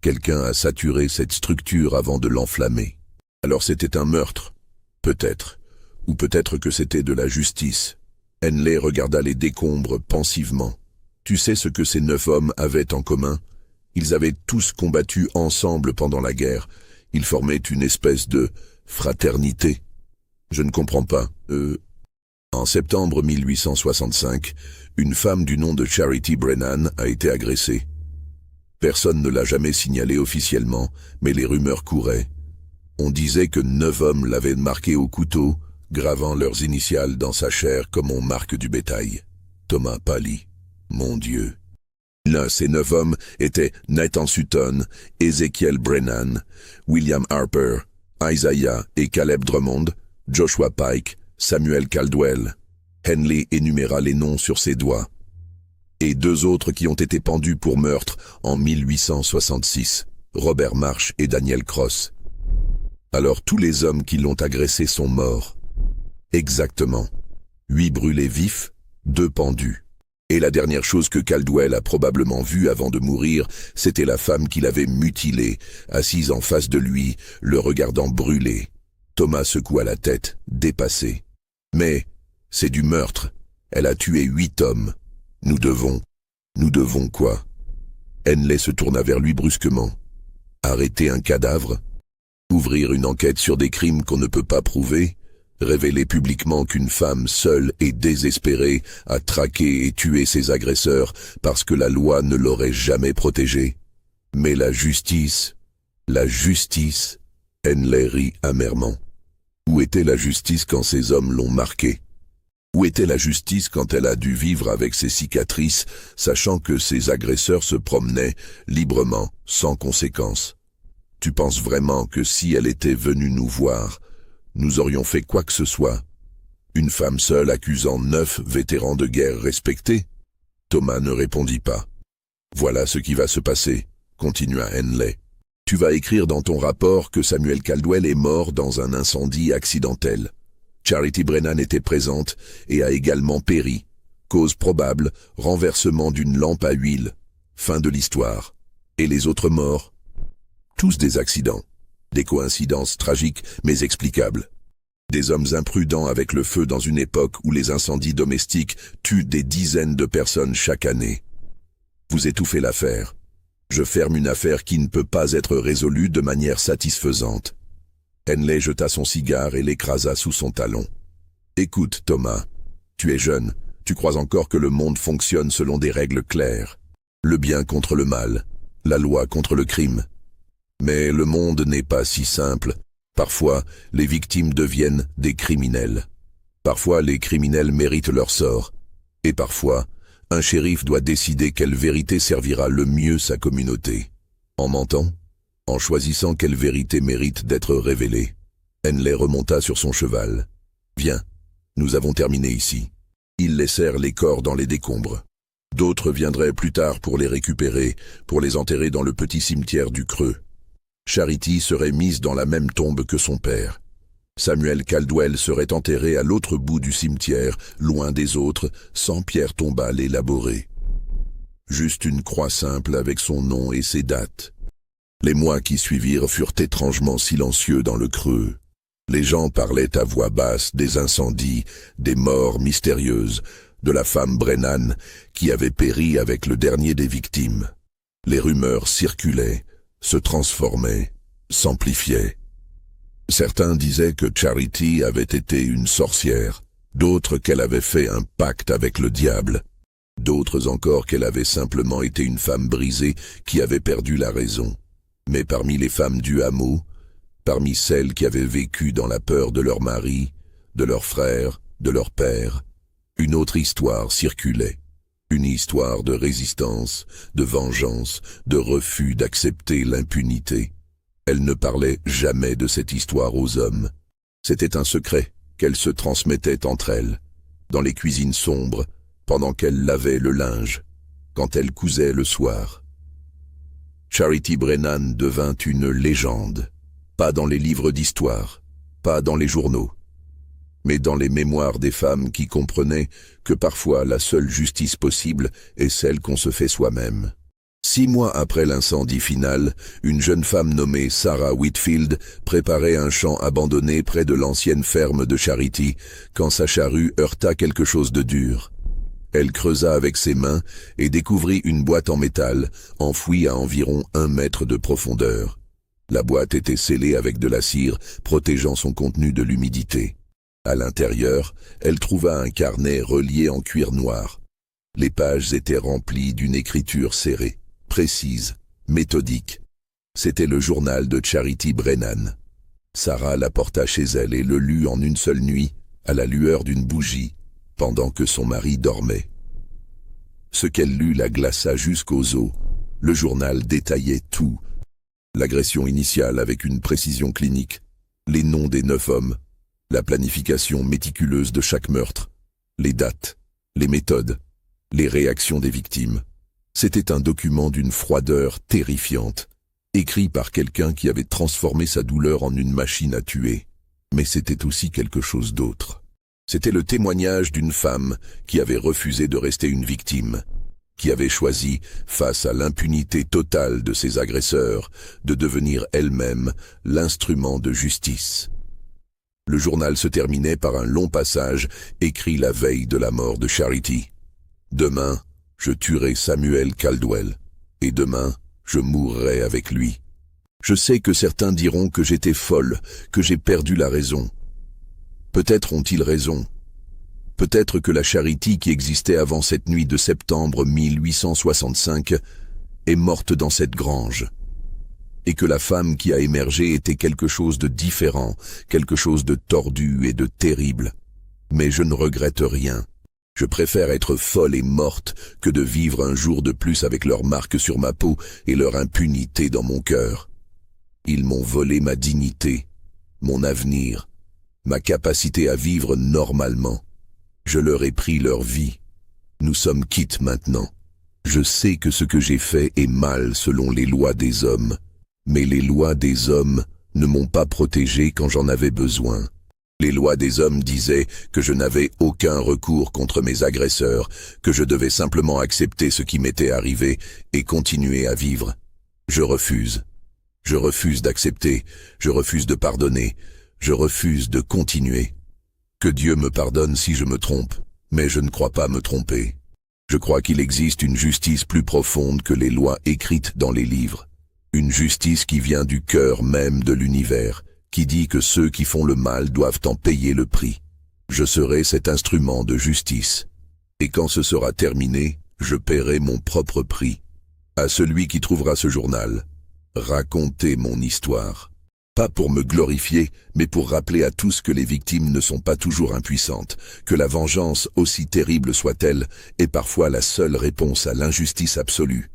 Quelqu'un a saturé cette structure avant de l'enflammer. Alors c'était un meurtre, peut-être, ou peut-être que c'était de la justice. Henley regarda les décombres pensivement. Tu sais ce que ces 9 hommes avaient en commun? Ils avaient tous combattu ensemble pendant la guerre. Ils formaient une espèce de fraternité. Je ne comprends pas. En septembre 1865, une femme du nom de Charity Brennan a été agressée. Personne ne l'a jamais signalé officiellement, mais les rumeurs couraient. On disait que 9 hommes l'avaient marqué au couteau, gravant leurs initiales dans sa chair comme on marque du bétail. Thomas pâlit. Mon Dieu. L'un, ces 9 hommes étaient Nathan Sutton, Ezekiel Brennan, William Harper, Isaiah et Caleb Drummond, Joshua Pike, Samuel Caldwell. Henley énuméra les noms sur ses doigts. Et 2 autres qui ont été pendus pour meurtre en 1866, Robert Marsh et Daniel Cross. Alors tous les hommes qui l'ont agressé sont morts. Exactement. 8 brûlés vifs, 2 pendus. Et la dernière chose que Caldwell a probablement vue avant de mourir, c'était la femme qu'il avait mutilée, assise en face de lui, le regardant brûler. Thomas secoua la tête, dépassé. Mais c'est du meurtre. Elle a tué 8 hommes. Nous devons quoi? Henley se tourna vers lui brusquement. Arrêter un cadavre? Ouvrir une enquête sur des crimes qu'on ne peut pas prouver? Révéler publiquement qu'une femme seule et désespérée a traqué et tué ses agresseurs parce que la loi ne l'aurait jamais protégée? Mais la justice, Henley rit amèrement. Où était la justice quand ces hommes l'ont marquée? Où était la justice quand elle a dû vivre avec ses cicatrices, sachant que ses agresseurs se promenaient librement, sans conséquence? Tu penses vraiment que si elle était venue nous voir, nous aurions fait quoi que ce soit? Une femme seule accusant 9 vétérans de guerre respectés? Thomas ne répondit pas. Voilà ce qui va se passer, continua Henley. Tu vas écrire dans ton rapport que Samuel Caldwell est mort dans un incendie accidentel. Charity Brennan était présente et a également péri. Cause probable, renversement d'une lampe à huile. Fin de l'histoire. Et les autres morts? Tous des accidents. Des coïncidences tragiques mais explicables. Des hommes imprudents avec le feu dans une époque où les incendies domestiques tuent des dizaines de personnes chaque année. Vous étouffez l'affaire. Je ferme une affaire qui ne peut pas être résolue de manière satisfaisante. Henley jeta son cigare et l'écrasa sous son talon. Écoute, Thomas, tu es jeune, tu crois encore que le monde fonctionne selon des règles claires. Le bien contre le mal, la loi contre le crime. Mais le monde n'est pas si simple. Parfois, les victimes deviennent des criminels. Parfois, les criminels méritent leur sort. Et parfois, un shérif doit décider quelle vérité servira le mieux sa communauté. En mentant? En choisissant quelle vérité mérite d'être révélée. Henley remonta sur son cheval. Viens, nous avons terminé ici. Ils laissèrent les corps dans les décombres. D'autres viendraient plus tard pour les récupérer, pour les enterrer dans le petit cimetière du Creux. Charity serait mise dans la même tombe que son père. Samuel Caldwell serait enterré à l'autre bout du cimetière, loin des autres, sans pierre tombale élaborée. Juste une croix simple avec son nom et ses dates. Les mois qui suivirent furent étrangement silencieux dans le Creux. Les gens parlaient à voix basse des incendies, des morts mystérieuses, de la femme Brennan qui avait péri avec le dernier des victimes. Les rumeurs circulaient, se transformaient, s'amplifiaient. Certains disaient que Charity avait été une sorcière, d'autres qu'elle avait fait un pacte avec le diable, d'autres encore qu'elle avait simplement été une femme brisée qui avait perdu la raison. Mais parmi les femmes du hameau, parmi celles qui avaient vécu dans la peur de leur mari, de leurs frères, de leur père, une autre histoire circulait. Une histoire de résistance, de vengeance, de refus d'accepter l'impunité. Elle ne parlait jamais de cette histoire aux hommes. C'était un secret qu'elle se transmettait entre elles, dans les cuisines sombres, pendant qu'elle lavait le linge, quand elle cousait le soir. Charity Brennan devint une légende, pas dans les livres d'histoire, pas dans les journaux, mais dans les mémoires des femmes qui comprenaient que parfois la seule justice possible est celle qu'on se fait soi-même. 6 mois après l'incendie final, une jeune femme nommée Sarah Whitfield préparait un champ abandonné près de l'ancienne ferme de Charity quand sa charrue heurta quelque chose de dur. Elle creusa avec ses mains et découvrit une boîte en métal, enfouie à environ 1 mètre de profondeur. La boîte était scellée avec de la cire, protégeant son contenu de l'humidité. À l'intérieur, elle trouva un carnet relié en cuir noir. Les pages étaient remplies d'une écriture serrée, précise, méthodique. C'était le journal de Charity Brennan. Sarah l'apporta chez elle et le lut en une seule nuit, à la lueur d'une bougie, pendant que son mari dormait. Ce qu'elle lut la glaça jusqu'aux os. Le journal détaillait tout. L'agression initiale avec une précision clinique, les noms des 9 hommes, la planification méticuleuse de chaque meurtre, les dates, les méthodes, les réactions des victimes. C'était un document d'une froideur terrifiante, écrit par quelqu'un qui avait transformé sa douleur en une machine à tuer. Mais c'était aussi quelque chose d'autre. C'était le témoignage d'une femme qui avait refusé de rester une victime, qui avait choisi, face à l'impunité totale de ses agresseurs, de devenir elle-même l'instrument de justice. Le journal se terminait par un long passage écrit la veille de la mort de Charity. « Demain, je tuerai Samuel Caldwell, et demain, je mourrai avec lui. Je sais que certains diront que j'étais folle, que j'ai perdu la raison. Peut-être ont-ils raison. Peut-être que la Charity qui existait avant cette nuit de septembre 1865 est morte dans cette grange, et que la femme qui a émergé était quelque chose de différent, quelque chose de tordu et de terrible. Mais je ne regrette rien. Je préfère être folle et morte que de vivre un jour de plus avec leurs marques sur ma peau et leur impunité dans mon cœur. Ils m'ont volé ma dignité, mon avenir, ma capacité à vivre normalement. Je leur ai pris leur vie. Nous sommes quittes maintenant. Je sais que ce que j'ai fait est mal selon les lois des hommes, mais les lois des hommes ne m'ont pas protégé quand j'en avais besoin. Les lois des hommes disaient que je n'avais aucun recours contre mes agresseurs, que je devais simplement accepter ce qui m'était arrivé et continuer à vivre. Je refuse. Je refuse d'accepter, je refuse de pardonner, je refuse de continuer. Que Dieu me pardonne si je me trompe, mais je ne crois pas me tromper. Je crois qu'il existe une justice plus profonde que les lois écrites dans les livres. Une justice qui vient du cœur même de l'univers, qui dit que ceux qui font le mal doivent en payer le prix. Je serai cet instrument de justice. Et quand ce sera terminé, je paierai mon propre prix. À celui qui trouvera ce journal, racontez mon histoire. Pas pour me glorifier, mais pour rappeler à tous que les victimes ne sont pas toujours impuissantes, que la vengeance, aussi terrible soit-elle, est parfois la seule réponse à l'injustice absolue.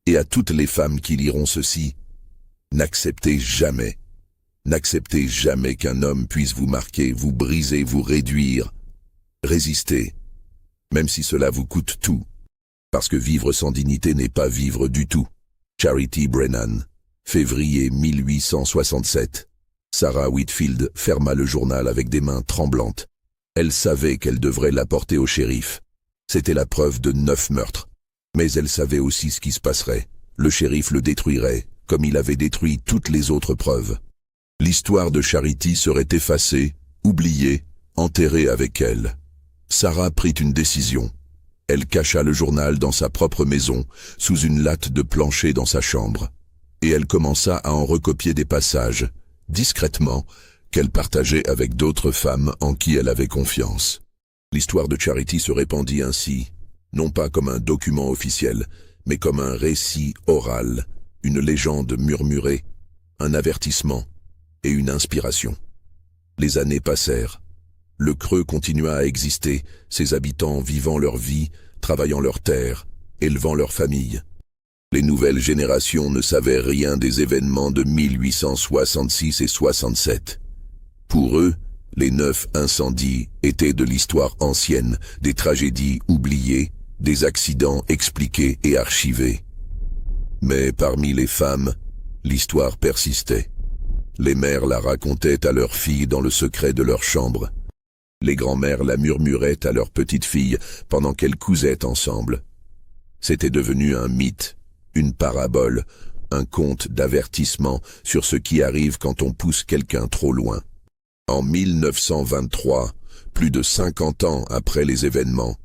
Et à toutes les femmes qui liront ceci, n'acceptez jamais qu'un homme puisse vous marquer, vous briser, vous réduire. Résistez, même si cela vous coûte tout, parce que vivre sans dignité n'est pas vivre du tout. Charity Brennan. Février 1867. Sarah Whitfield ferma le journal avec des mains tremblantes. Elle savait qu'elle devrait l'apporter au shérif. C'était la preuve de 9 meurtres. Mais elle savait aussi ce qui se passerait. Le shérif le détruirait, comme il avait détruit toutes les autres preuves. L'histoire de Charity serait effacée, oubliée, enterrée avec elle. Sarah prit une décision. Elle cacha le journal dans sa propre maison, sous une latte de plancher dans sa chambre. Et elle commença à en recopier des passages, discrètement, qu'elle partageait avec d'autres femmes en qui elle avait confiance. L'histoire de Charity se répandit ainsi, non pas comme un document officiel, mais comme un récit oral, une légende murmurée, un avertissement et une inspiration. Les années passèrent. Le creux continua à exister, ses habitants vivant leur vie, travaillant leurs terres, élevant leurs familles. Les nouvelles générations ne savaient rien des événements de 1866 et 67. Pour eux, les 9 incendies étaient de l'histoire ancienne, des tragédies oubliées, des accidents expliqués et archivés. Mais parmi les femmes, l'histoire persistait. Les mères la racontaient à leurs filles dans le secret de leur chambre. Les grands-mères la murmuraient à leurs petites filles pendant qu'elles cousaient ensemble. C'était devenu un mythe, une parabole, un conte d'avertissement sur ce qui arrive quand on pousse quelqu'un trop loin. En 1923, plus de 50 ans après les événements,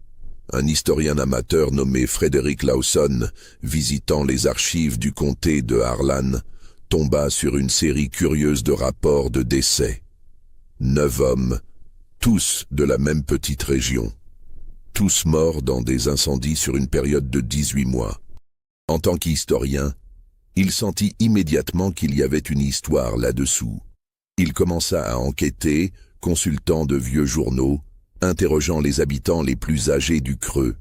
un historien amateur nommé Frederick Lawson, visitant les archives du comté de Harlan, tomba sur une série curieuse de rapports de décès. 9 hommes, tous de la même petite région. Tous morts dans des incendies sur une période de 18 mois. En tant qu'historien, il sentit immédiatement qu'il y avait une histoire là-dessous. Il commença à enquêter, consultant de vieux journaux, interrogeant les habitants les plus âgés du creux.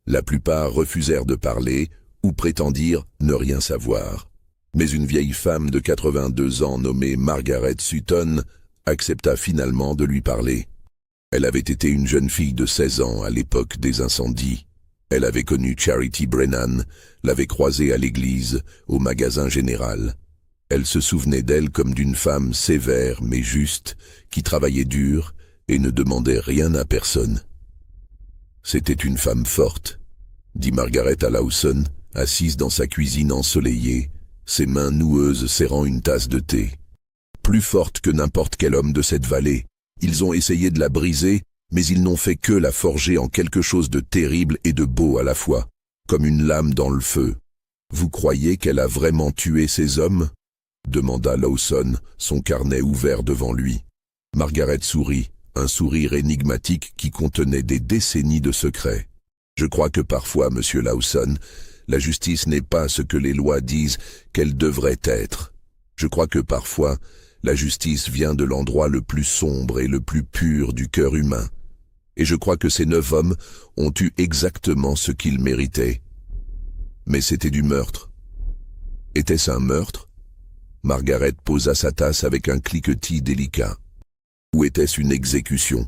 La plupart refusèrent de parler ou prétendirent ne rien savoir. Mais une vieille femme de 82 ans nommée Margaret Sutton accepta finalement de lui parler. Elle avait été une jeune fille de 16 ans à l'époque des incendies. Elle avait connu Charity Brennan, l'avait croisée à l'église, au magasin général. Elle se souvenait d'elle comme d'une femme sévère mais juste, qui travaillait dur et ne demandait rien à personne. C'était une femme forte, dit Margaret à Lawson, assise dans sa cuisine ensoleillée, ses mains noueuses serrant une tasse de thé. Plus forte que n'importe quel homme de cette vallée. Ils ont essayé de la briser, mais ils n'ont fait que la forger en quelque chose de terrible et de beau à la fois, comme une lame dans le feu. Vous croyez qu'elle a vraiment tué ces hommes ? Demanda Lawson, son carnet ouvert devant lui. Margaret sourit, un sourire énigmatique qui contenait des décennies de secrets. Je crois que parfois, monsieur Lawson, la justice n'est pas ce que les lois disent qu'elle devrait être. Je crois que parfois, la justice vient de l'endroit le plus sombre et le plus pur du cœur humain. Et je crois que ces 9 hommes ont eu exactement ce qu'ils méritaient. Mais c'était du meurtre. Était-ce un meurtre ? Margaret posa sa tasse avec un cliquetis délicat. Ou était-ce une exécution ?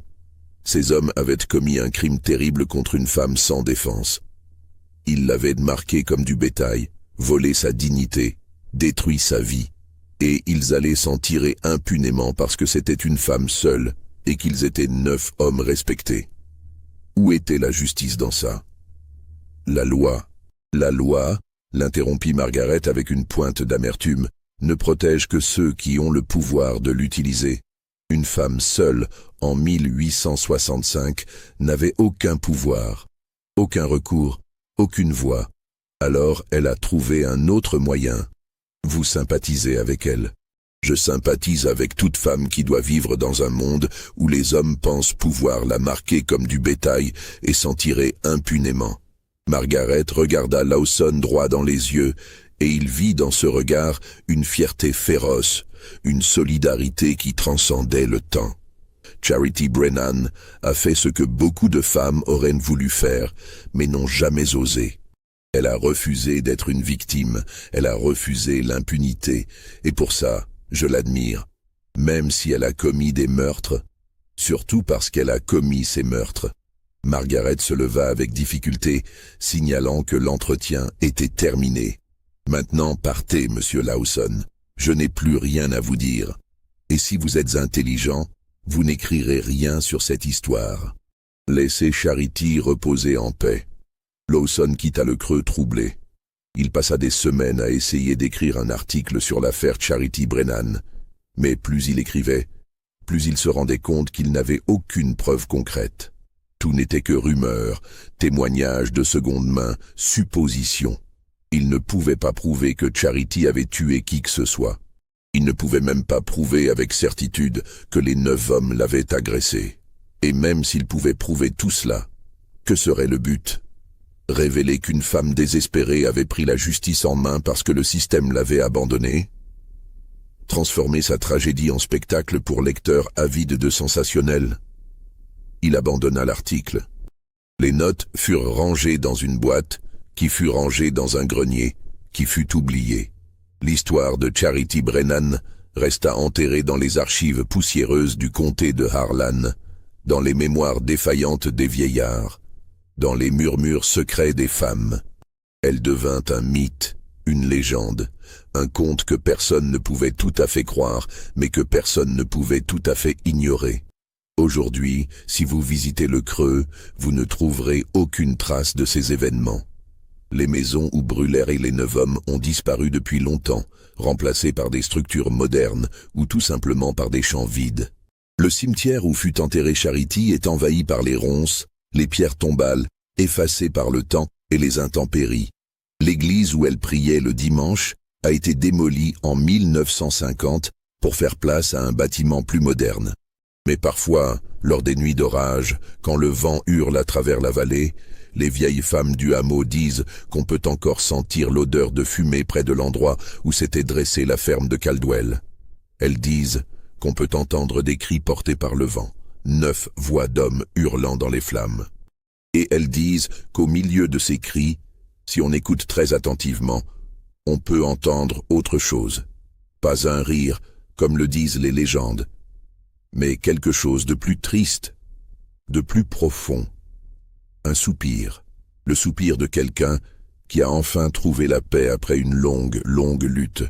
Ces hommes avaient commis un crime terrible contre une femme sans défense. Ils l'avaient marquée comme du bétail, volé sa dignité, détruit sa vie. Et ils allaient s'en tirer impunément parce que c'était une femme seule et qu'ils étaient 9 hommes respectés. Où était la justice dans ça ? La loi, l'interrompit Margaret avec une pointe d'amertume, ne protège que ceux qui ont le pouvoir de l'utiliser. Une femme seule, en 1865, n'avait aucun pouvoir, aucun recours, aucune voix. Alors elle a trouvé un autre moyen. Vous sympathisez avec elle. Je sympathise avec toute femme qui doit vivre dans un monde où les hommes pensent pouvoir la marquer comme du bétail et s'en tirer impunément. Margaret regarda Lawson droit dans les yeux et il vit dans ce regard une fierté féroce, une solidarité qui transcendait le temps. Charity Brennan a fait ce que beaucoup de femmes auraient voulu faire, mais n'ont jamais osé. Elle a refusé d'être une victime, elle a refusé l'impunité, et pour ça, je l'admire, même si elle a commis des meurtres, surtout parce qu'elle a commis ces meurtres. Margaret se leva avec difficulté, signalant que l'entretien était terminé. Maintenant partez, monsieur Lawson, je n'ai plus rien à vous dire. Et si vous êtes intelligent, vous n'écrirez rien sur cette histoire. Laissez Charity reposer en paix. Lawson quitta le creux troublé. Il passa des semaines à essayer d'écrire un article sur l'affaire Charity Brennan. Mais plus il écrivait, plus il se rendait compte qu'il n'avait aucune preuve concrète. Tout n'était que rumeurs, témoignages de seconde main, suppositions. Il ne pouvait pas prouver que Charity avait tué qui que ce soit. Il ne pouvait même pas prouver avec certitude que les 9 hommes l'avaient agressée. Et même s'il pouvait prouver tout cela, que serait le but ? Révéler qu'une femme désespérée avait pris la justice en main parce que le système l'avait abandonnée ? Transformer sa tragédie en spectacle pour lecteurs avides de sensationnel ? Il abandonna l'article. Les notes furent rangées dans une boîte, qui fut rangée dans un grenier, qui fut oubliée. L'histoire de Charity Brennan resta enterrée dans les archives poussiéreuses du comté de Harlan, dans les mémoires défaillantes des vieillards, dans les murmures secrets des femmes. Elle devint un mythe, une légende, un conte que personne ne pouvait tout à fait croire, mais que personne ne pouvait tout à fait ignorer. Aujourd'hui, si vous visitez le creux, vous ne trouverez aucune trace de ces événements. Les maisons où brûlèrent les 9 hommes ont disparu depuis longtemps, remplacées par des structures modernes ou tout simplement par des champs vides. Le cimetière où fut enterrée Charity est envahi par les ronces, les pierres tombales, effacées par le temps et les intempéries. L'église où elle priait le dimanche a été démolie en 1950 pour faire place à un bâtiment plus moderne. Mais parfois, lors des nuits d'orage, quand le vent hurle à travers la vallée, les vieilles femmes du hameau disent qu'on peut encore sentir l'odeur de fumée près de l'endroit où s'était dressée la ferme de Caldwell. Elles disent qu'on peut entendre des cris portés par le vent, 9 voix d'hommes hurlant dans les flammes. Et elles disent qu'au milieu de ces cris, si on écoute très attentivement, on peut entendre autre chose. Pas un rire, comme le disent les légendes, mais quelque chose de plus triste, de plus profond. Un soupir, le soupir de quelqu'un qui a enfin trouvé la paix après une longue, longue lutte.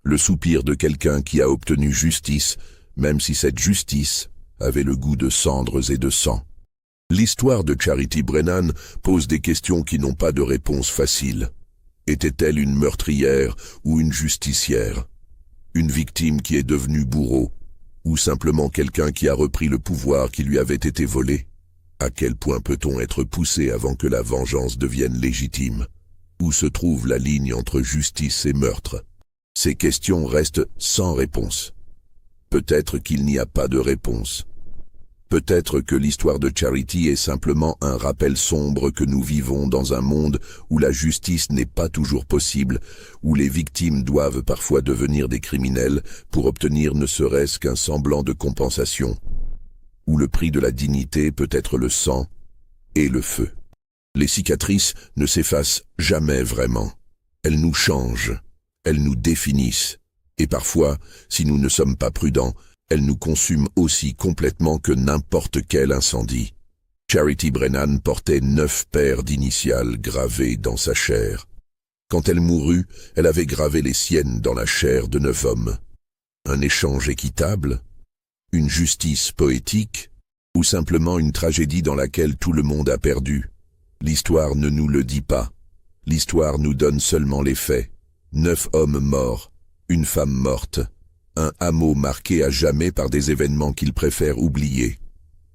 Le soupir de quelqu'un qui a obtenu justice, même si cette justice avait le goût de cendres et de sang. L'histoire de Charity Brennan pose des questions qui n'ont pas de réponse facile. Était-elle une meurtrière ou une justicière? Une victime qui est devenue bourreau? Ou simplement quelqu'un qui a repris le pouvoir qui lui avait été volé? À quel point peut-on être poussé avant que la vengeance devienne légitime? Où se trouve la ligne entre justice et meurtre? Ces questions restent sans réponse. Peut-être qu'il n'y a pas de réponse. Peut-être que l'histoire de Charity est simplement un rappel sombre que nous vivons dans un monde où la justice n'est pas toujours possible, où les victimes doivent parfois devenir des criminels pour obtenir ne serait-ce qu'un semblant de compensation, où le prix de la dignité peut être le sang et le feu. Les cicatrices ne s'effacent jamais vraiment. Elles nous changent, elles nous définissent, et parfois, si nous ne sommes pas prudents, elles nous consument aussi complètement que n'importe quel incendie. Charity Brennan portait 9 paires d'initiales gravées dans sa chair. Quand elle mourut, elle avait gravé les siennes dans la chair de 9 hommes. Un échange équitable? Une justice poétique? Ou simplement une tragédie dans laquelle tout le monde a perdu? L'histoire ne nous le dit pas. L'histoire nous donne seulement les faits. 9 hommes morts, une femme morte. Un hameau marqué à jamais par des événements qu'ils préfèrent oublier.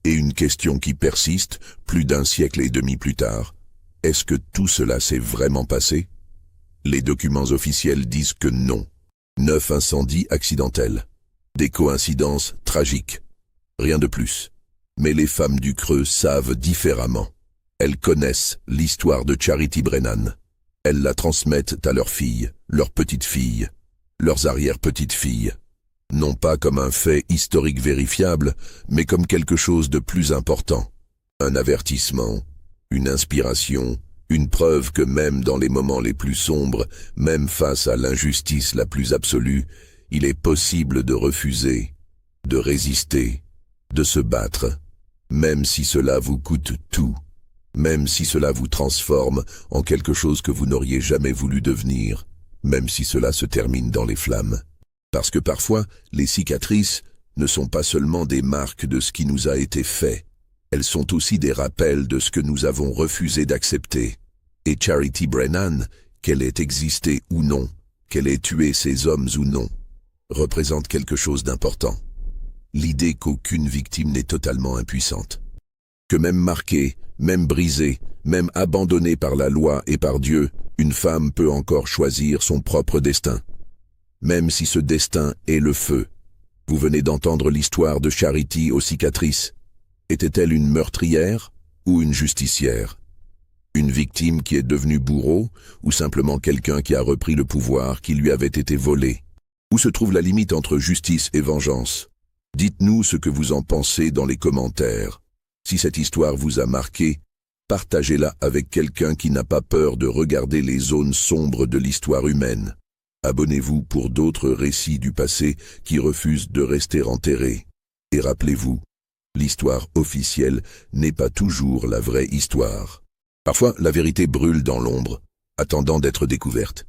Et une question qui persiste, plus d'un siècle et demi plus tard. Est-ce que tout cela s'est vraiment passé? Les documents officiels disent que non. 9 incendies accidentels. Des coïncidences tragiques. Rien de plus. Mais les femmes du Creux savent différemment. Elles connaissent l'histoire de Charity Brennan. Elles la transmettent à leurs filles, leurs petites-filles, leurs arrière-petites-filles. Non pas comme un fait historique vérifiable, mais comme quelque chose de plus important. Un avertissement, une inspiration, une preuve que même dans les moments les plus sombres, même face à l'injustice la plus absolue, il est possible de refuser, de résister, de se battre, même si cela vous coûte tout, même si cela vous transforme en quelque chose que vous n'auriez jamais voulu devenir, même si cela se termine dans les flammes. Parce que parfois, les cicatrices ne sont pas seulement des marques de ce qui nous a été fait, elles sont aussi des rappels de ce que nous avons refusé d'accepter. Et Charity Brennan, qu'elle ait existé ou non, qu'elle ait tué ces hommes ou non, représente quelque chose d'important. L'idée qu'aucune victime n'est totalement impuissante. Que même marquée, même brisée, même abandonnée par la loi et par Dieu, une femme peut encore choisir son propre destin. Même si ce destin est le feu. Vous venez d'entendre l'histoire de Charity aux cicatrices. Était-elle une meurtrière ou une justicière? Une victime qui est devenue bourreau ou simplement quelqu'un qui a repris le pouvoir qui lui avait été volé? Où se trouve la limite entre justice et vengeance? Dites-nous ce que vous en pensez dans les commentaires. Si cette histoire vous a marqué, partagez-la avec quelqu'un qui n'a pas peur de regarder les zones sombres de l'histoire humaine. Abonnez-vous pour d'autres récits du passé qui refusent de rester enterrés. Et rappelez-vous, l'histoire officielle n'est pas toujours la vraie histoire. Parfois, la vérité brûle dans l'ombre, attendant d'être découverte.